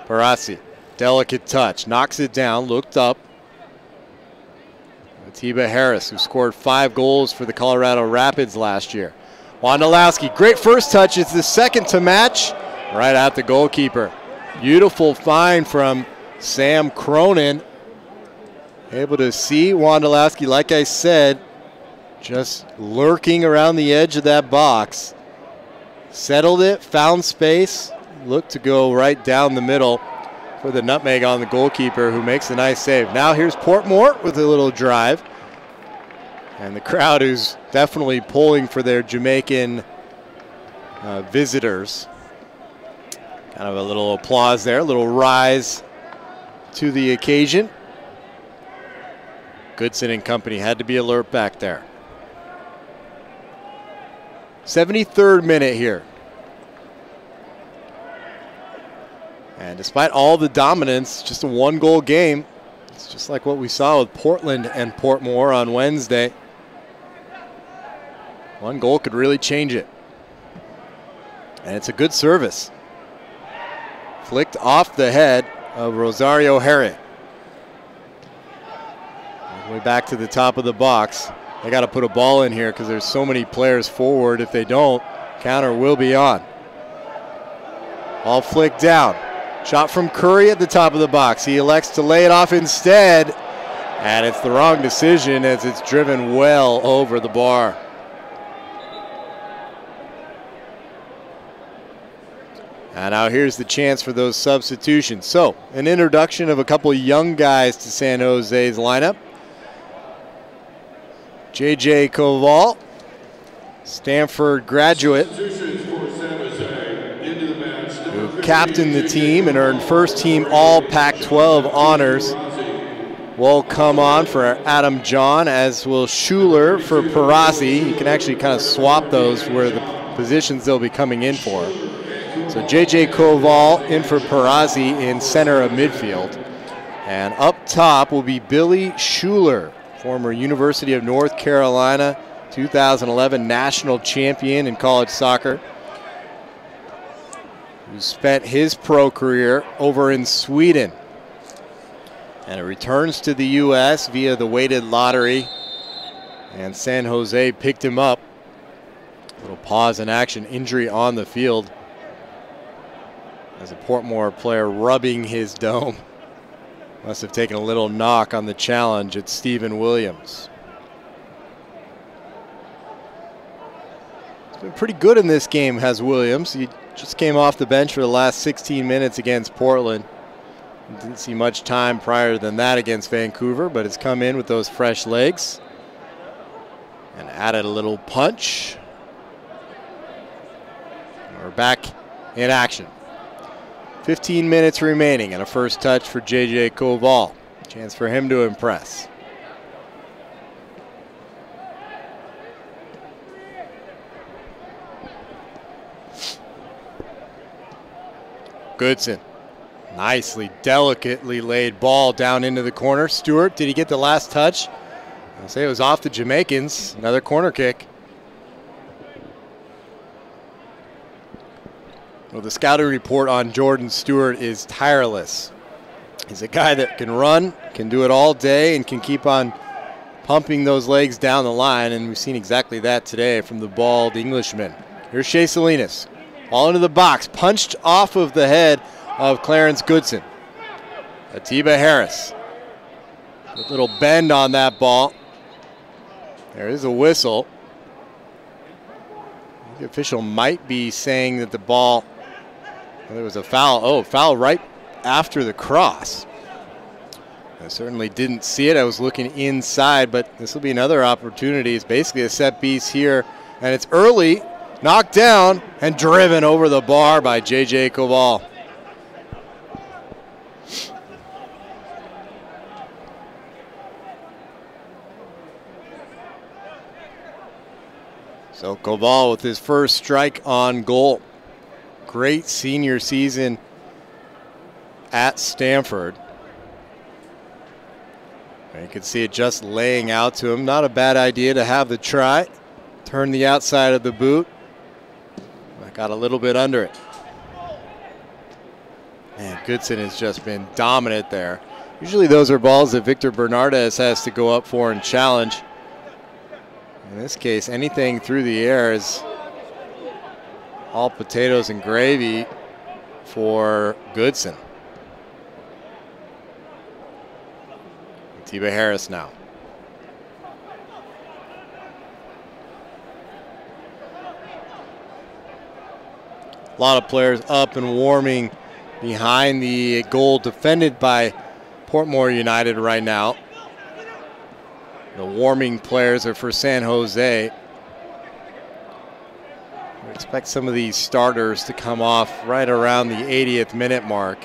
B: Parazzi, delicate touch, knocks it down, looked up. Atiba Harris, who scored 5 goals for the Colorado Rapids last year. Wondolowski, great first touch. It's the second to match, right at the goalkeeper. Beautiful find from Sam Cronin. Able to see Wondolowski, like I said, just lurking around the edge of that box. Settled it, found space, looked to go right down the middle for the nutmeg on the goalkeeper, who makes a nice save. Now here's Portmore with a little drive. And the crowd who's definitely pulling for their Jamaican visitors. Kind of a little applause there, a little rise to the occasion. Goodson and company had to be alert back there. 73rd minute here. And despite all the dominance, just a 1-goal game. It's just like what we saw with Portland and Portmore on Wednesday. 1 goal could really change it. And it's a good service. Flicked off the head of Rosario Harry. All the way back to the top of the box. They got to put a ball in here because there's so many players forward. If they don't, counter will be on. Ball flicked down. Shot from Curry at the top of the box. He elects to lay it off instead. And it's the wrong decision as it's driven well over the bar. And now here's the chance for those substitutions. So, an introduction of a couple young guys to San Jose's lineup. J.J. Koval, Stanford graduate, who captained the team and earned first-team All-Pac-12 honors, will come on for Adam John, as will Schuler for Parazzi. You can actually kind of swap those where the positions they'll be coming in for. So J.J. Koval in for Parazzi in center of midfield. And up top will be Billy Schuler, former University of North Carolina 2011 national champion in college soccer, who spent his pro career over in Sweden. And it returns to the U.S. via the weighted lottery. And San Jose picked him up. A little pause in action, injury on the field, as a Portmore player rubbing his dome. Must have taken a little knock on the challenge at Stephen Williams. He's been pretty good in this game, has Williams. He just came off the bench for the last 16 minutes against Portland. Didn't see much time prior than that against Vancouver, but has come in with those fresh legs and added a little punch. We're back in action. 15 minutes remaining and a first touch for J.J. Koval. Chance for him to impress. Goodson. Nicely, delicately laid ball down into the corner. Stewart, did he get the last touch? I'll say it was off the Jamaicans. Another corner kick. Well, the scouting report on Jordan Stewart is tireless. He's a guy that can run, can do it all day, and can keep on pumping those legs down the line, and we've seen exactly that today from the bald Englishman. Here's Shea Salinas. Ball into the box, punched off of the head of Clarence Goodson. Atiba Harris. A little bend on that ball. There is a whistle. The official might be saying that the ball, there was a foul. Oh, foul right after the cross. I certainly didn't see it. I was looking inside, but this will be another opportunity. It's basically a set piece here, and it's early, knocked down, and driven over the bar by J.J. Koval. So Koval with his first strike on goal. Great senior season at Stanford. You can see it just laying out to him. Not a bad idea to have the try. Turn the outside of the boot. I got a little bit under it. Man, Goodson has just been dominant there. Usually those are balls that Victor Bernardez has to go up for and challenge. In this case, anything through the air is all potatoes and gravy for Goodson. Tiba Harris now. A lot of players up and warming behind the goal defended by Portmore United right now. The warming players are for San Jose. We expect some of these starters to come off right around the 80th minute mark.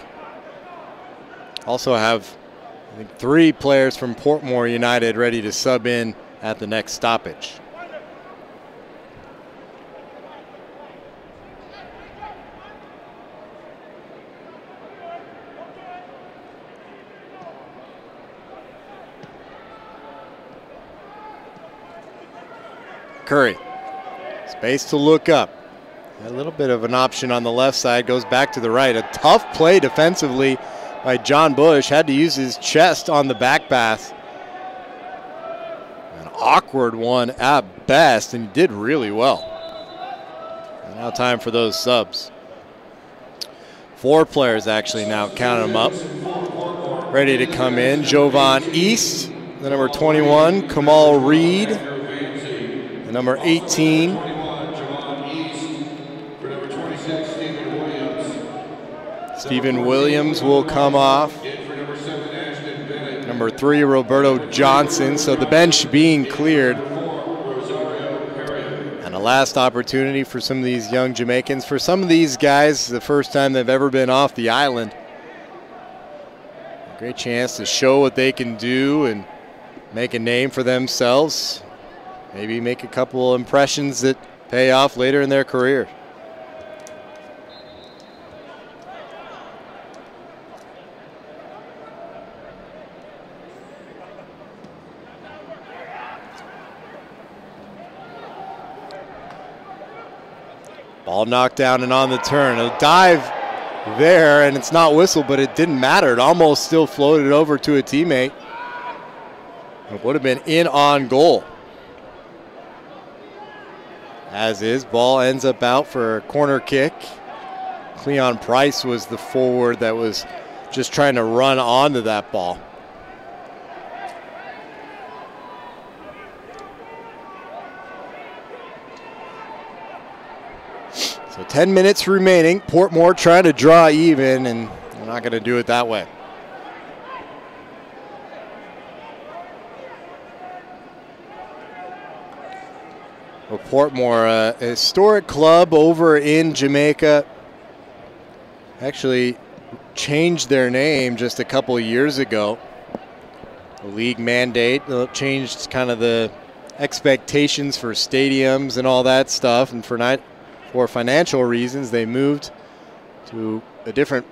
B: Also have, I think, 3 players from Portmore United ready to sub in at the next stoppage. Curry, space to look up. A little bit of an option on the left side, goes back to the right. A tough play defensively by John Bush, had to use his chest on the back pass. An awkward one at best, and he did really well. And now time for those subs. 4 players actually now, counting them up. Ready to come in. Jovan East, the number 21, Kamal Reed, the number 18. Stephen Williams will come off. Number 3, Roberto Johnson. So the bench being cleared. And a last opportunity for some of these young Jamaicans. For some of these guys, the first time they've ever been off the island. A great chance to show what they can do and make a name for themselves. Maybe make a couple impressions that pay off later in their career. Ball knocked down and on the turn. A dive there, and it's not whistled, but it didn't matter. It almost still floated over to a teammate. It would have been in on goal. As is, ball ends up out for a corner kick. Cleon Price was the forward that was just trying to run onto that ball. So 10 minutes remaining. Portmore trying to draw even, and they're not going to do it that way. Well, Portmore, a historic club over in Jamaica, actually changed their name just a couple of years ago. The league mandate changed kind of the expectations for stadiums and all that stuff, and for financial reasons, they moved to a different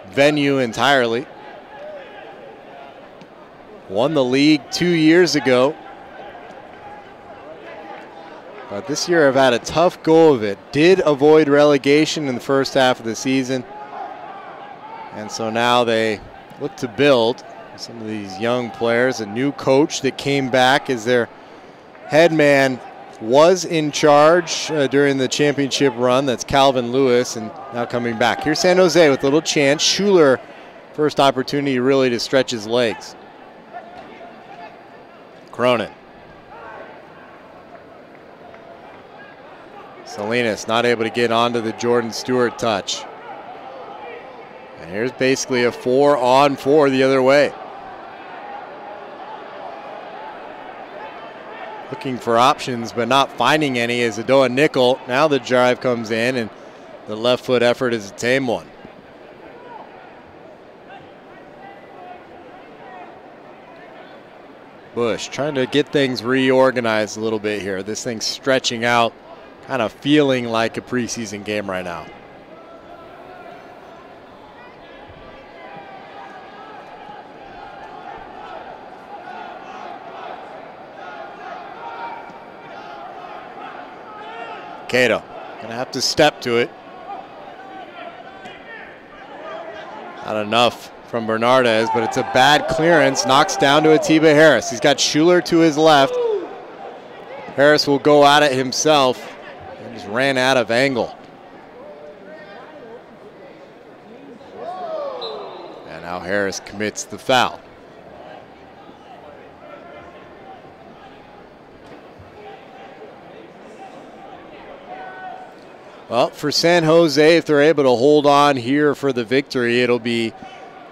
B: venue entirely. Won the league 2 years ago. But this year have had a tough go of it. Did avoid relegation in the first half of the season. And so now they look to build some of these young players. A new coach that came back as their head man was in charge during the championship run. That's Calvin Lewis, and now coming back. Here's San Jose with a little chance. Schuler, first opportunity really to stretch his legs. Cronin. Salinas not able to get onto the Jordan Stewart touch. And here's basically a 4-on-4 the other way. Looking for options, but not finding any as Adoa nickel. Now the drive comes in, and the left foot effort is a tame one. Bush trying to get things reorganized a little bit here. This thing's stretching out, kind of feeling like a preseason game right now. Cato gonna have to step to it. Not enough from Bernardez, but it's a bad clearance. Knocks down to Atiba Harris. He's got Schuler to his left. Harris will go at it himself and just ran out of angle. And now Harris commits the foul. Well, for San Jose, if they're able to hold on here for the victory, it'll be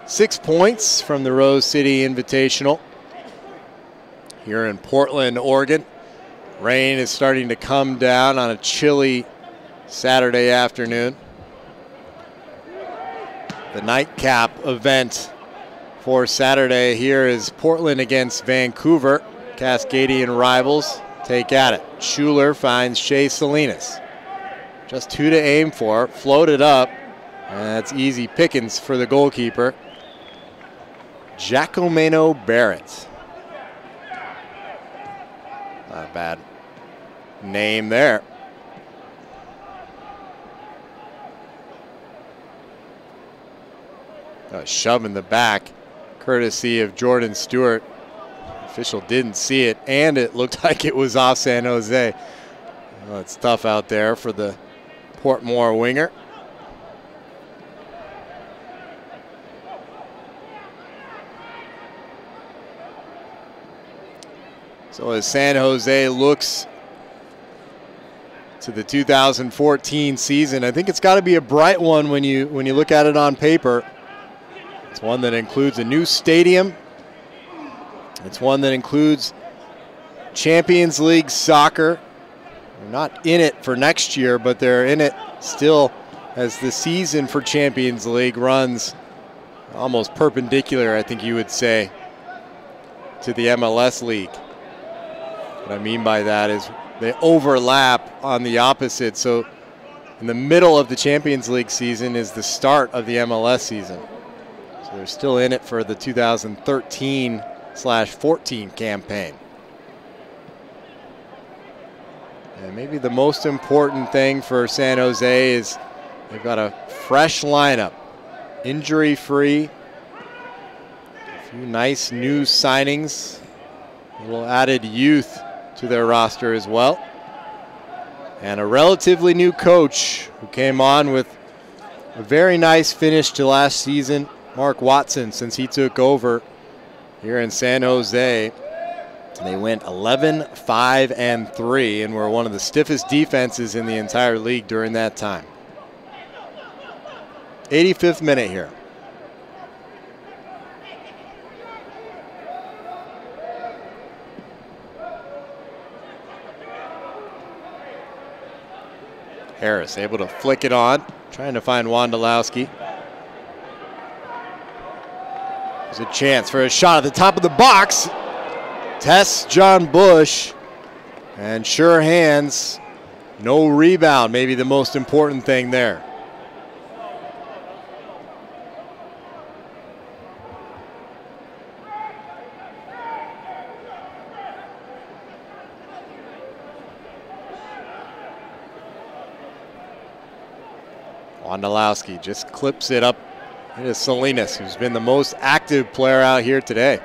B: 6 points from the Rose City Invitational here in Portland, Oregon. Rain is starting to come down on a chilly Saturday afternoon. The nightcap event for Saturday here is Portland against Vancouver. Cascadian rivals take at it. Schuler finds Shea Salinas. Just 2 to aim for, floated up, and that's easy pickings for the goalkeeper. Giacomino Barrett. Not a bad name there. A shove in the back, courtesy of Jordan Stewart. Official didn't see it, and it looked like it was off San Jose. Well, it's tough out there for the Portmore winger. So as San Jose looks to the 2014 season, I think it's got to be a bright one when you look at it on paper. It's one that includes a new stadium. It's one that includes Champions League soccer. They're not in it for next year, but they're in it still as the season for Champions League runs almost perpendicular, I think you would say, to the MLS League. What I mean by that is they overlap on the opposite. So in the middle of the Champions League season is the start of the MLS season. So they're still in it for the 2013/14 campaign. And maybe the most important thing for San Jose is they've got a fresh lineup, injury-free, a few nice new signings, a little added youth to their roster as well, and a relatively new coach who came on with a very nice finish to last season, Mark Watson, since he took over here in San Jose. They went 11-5-3 and were one of the stiffest defenses in the entire league during that time. 85th minute here. Harris able to flick it on, trying to find Wondolowski. There's a chance for a shot at the top of the box. Tests John Bush, and sure hands, no rebound, maybe the most important thing there. Wondolowski just clips it up into Salinas, who's been the most active player out here today.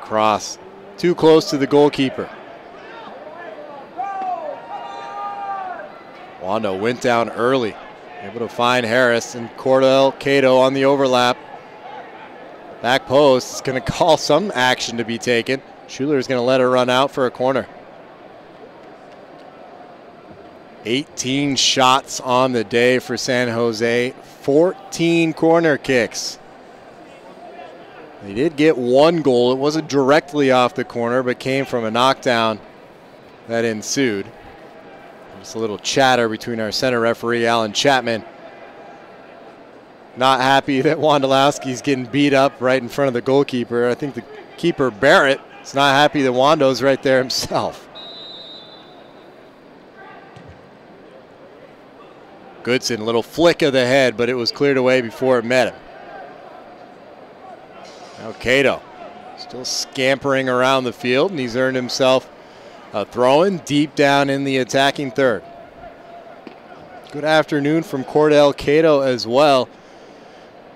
B: Cross too close to the goalkeeper. Wando went down early, able to find Harris, and Cordell Cato on the overlap. Back post is going to call some action to be taken. Schuler is going to let her run out for a corner. 18 shots on the day for San Jose, 14 corner kicks. They did get one goal. It wasn't directly off the corner, but came from a knockdown that ensued. Just a little chatter between our center referee, Alan Chapman. Not happy that Wondolowski's getting beat up right in front of the goalkeeper. I think the keeper, Barrett, is not happy that Wando's right there himself. Goodson, a little flick of the head, but it was cleared away before it met him. Now Cato still scampering around the field, and he's earned himself a throw-in deep down in the attacking third. Good afternoon from Cordell Cato as well,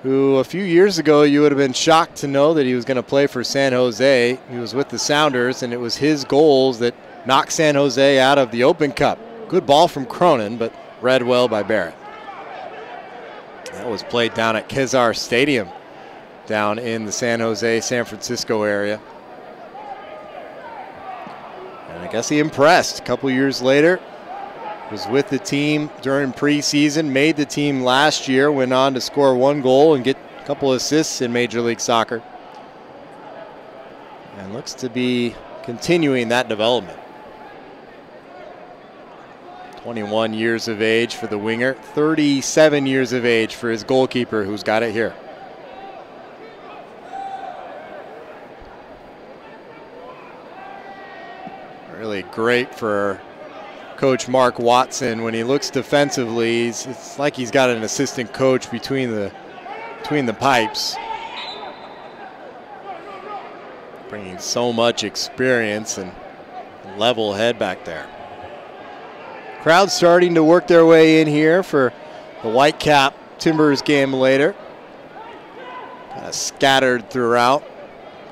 B: who a few years ago you would have been shocked to know that he was going to play for San Jose. He was with the Sounders, and it was his goals that knocked San Jose out of the Open Cup. Good ball from Cronin, but read well by Barrett. That was played down at Kezar Stadium down in the San Jose, San Francisco area. And I guess he impressed. A couple years later, was with the team during preseason, made the team last year, went on to score one goal and get a couple assists in Major League Soccer. And looks to be continuing that development. 21 years of age for the winger, 37 years of age for his goalkeeper, who's got it here. Really great for Coach Mark Watson when he looks defensively. It's like he's got an assistant coach between the pipes, bringing so much experience and level head back there. Crowd starting to work their way in here for the Whitecap Timbers game later. Kind of scattered throughout.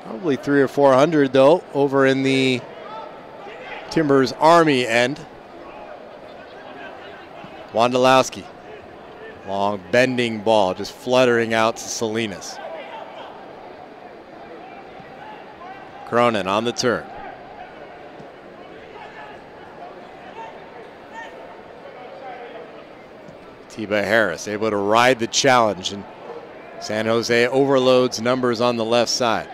B: Probably 300 or 400 though over in the Timbers Army end. Wondolowski, long bending ball, just fluttering out to Salinas. Cronin on the turn. Tiba Harris able to ride the challenge, and San Jose overloads numbers on the left side.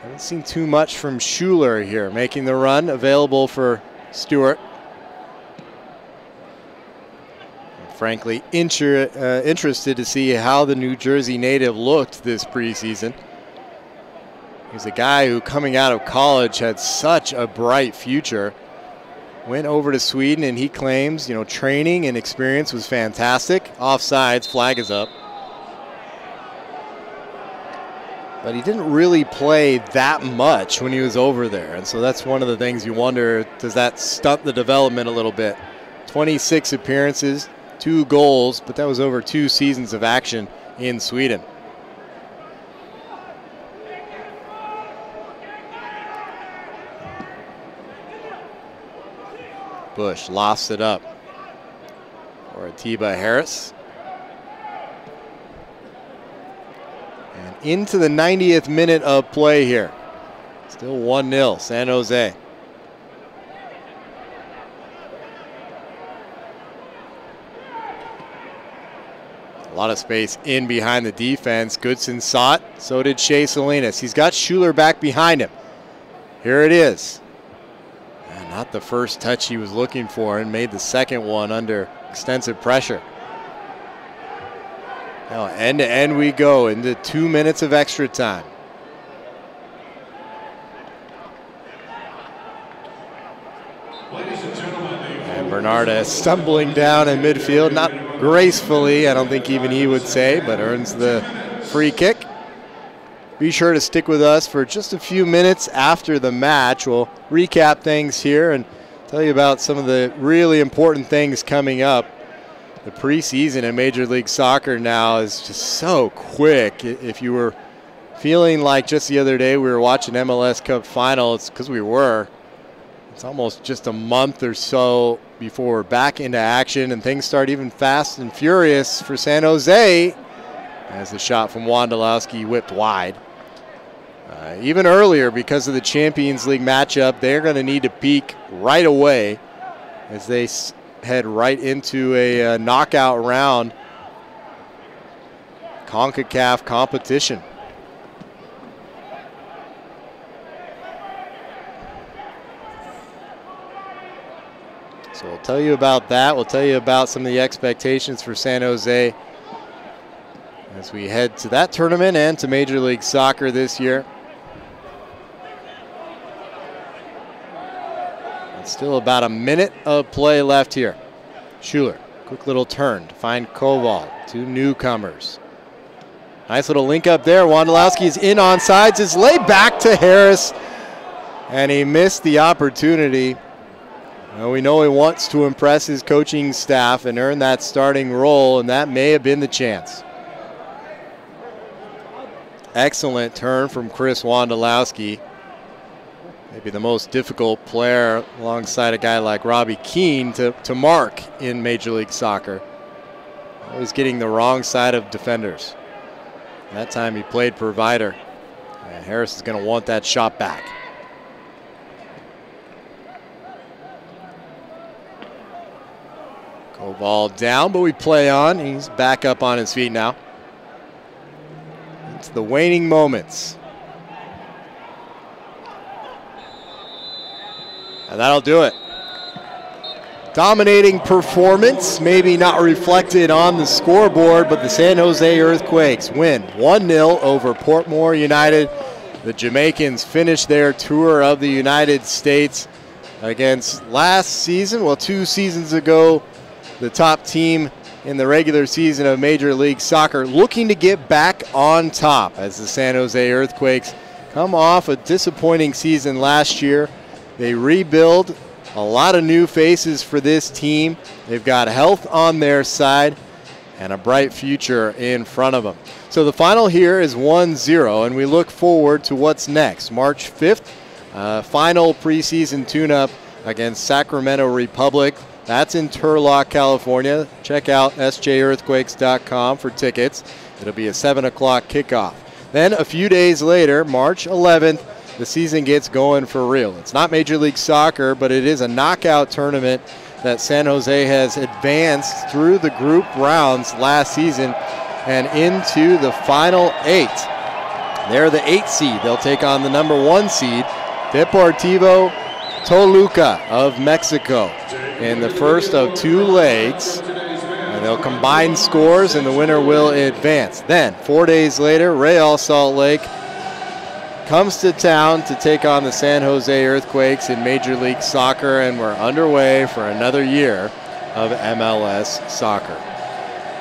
B: Haven't seen too much from Schuler here, making the run available for Stewart. Frankly, interested to see how the New Jersey native looked this preseason. He's a guy who, coming out of college, had such a bright future. Went over to Sweden, and he claims, you know, training and experience was fantastic. Offsides, flag is up. But he didn't really play that much when he was over there, and so that's one of the things you wonder, does that stunt the development a little bit? 26 appearances, 2 goals, but that was over 2 seasons of action in Sweden. Bush lofts it up for Atiba Harris. And into the 90th minute of play here. Still 1-0, San Jose. A lot of space in behind the defense. Goodson saw it, so did Shea Salinas. He's got Schuler back behind him. Here it is. And not the first touch he was looking for, and made the second one under extensive pressure. Now end to end we go into 2 minutes of extra time. And Bernarda stumbling down in midfield, not gracefully, I don't think even he would say, but earns the free kick. Be sure to stick with us for just a few minutes after the match. We'll recap things here and tell you about some of the really important things coming up. The preseason in Major League Soccer now is just so quick. If you were feeling like just the other day we were watching MLS Cup final, it's because we were. It's almost just a month or so before we're back into action, and things start even fast and furious for San Jose as the shot from Wondolowski whipped wide. Even earlier, because of the Champions League matchup, they're going to need to peak right away as they head right into a knockout round CONCACAF competition. So we'll tell you about that. We'll tell you about some of the expectations for San Jose as we head to that tournament and to Major League Soccer this year. It's still about a minute of play left here. Schuler, quick little turn to find Koval, two newcomers. Nice little link up there. Wondolowski is in on sides. It's laid back to Harris, and he missed the opportunity. Well, we know he wants to impress his coaching staff and earn that starting role, and that may have been the chance. Excellent turn from Chris Wondolowski. Maybe the most difficult player alongside a guy like Robbie Keane to mark in Major League Soccer. Always getting the wrong side of defenders. That time he played provider. And Harris is going to want that shot back. Koval down, but we play on. He's back up on his feet now. It's the waning moments. And that'll do it. Dominating performance, maybe not reflected on the scoreboard, but the San Jose Earthquakes win 1-0 over Portmore United. The Jamaicans finish their tour of the United States against last season, well, 2 seasons ago, the top team in the regular season of Major League Soccer, looking to get back on top as the San Jose Earthquakes come off a disappointing season last year. They rebuild, a lot of new faces for this team. They've got health on their side and a bright future in front of them. So the final here is 1-0, and we look forward to what's next. March 5th, final preseason tune-up against Sacramento Republic. That's in Turlock, California. Check out sjearthquakes.com for tickets. It'll be a 7 o'clock kickoff. Then a few days later, March 11th, the season gets going for real. It's not Major League Soccer, but it is a knockout tournament that San Jose has advanced through the group rounds last season and into the final 8. They're the 8th seed. They'll take on the number 1 seed, Deportivo Toluca of Mexico, in the first of 2 legs. And they'll combine scores, and the winner will advance. Then, 4 days later, Real Salt Lake comes to town to take on the San Jose Earthquakes in Major League Soccer, and we're underway for another year of MLS soccer.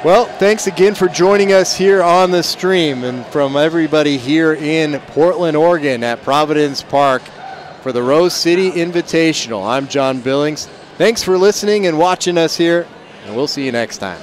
B: Well, thanks again for joining us here on the stream, and from everybody here in Portland, Oregon at Providence Park for the Rose City Invitational. I'm John Billings. Thanks for listening and watching us here, and we'll see you next time.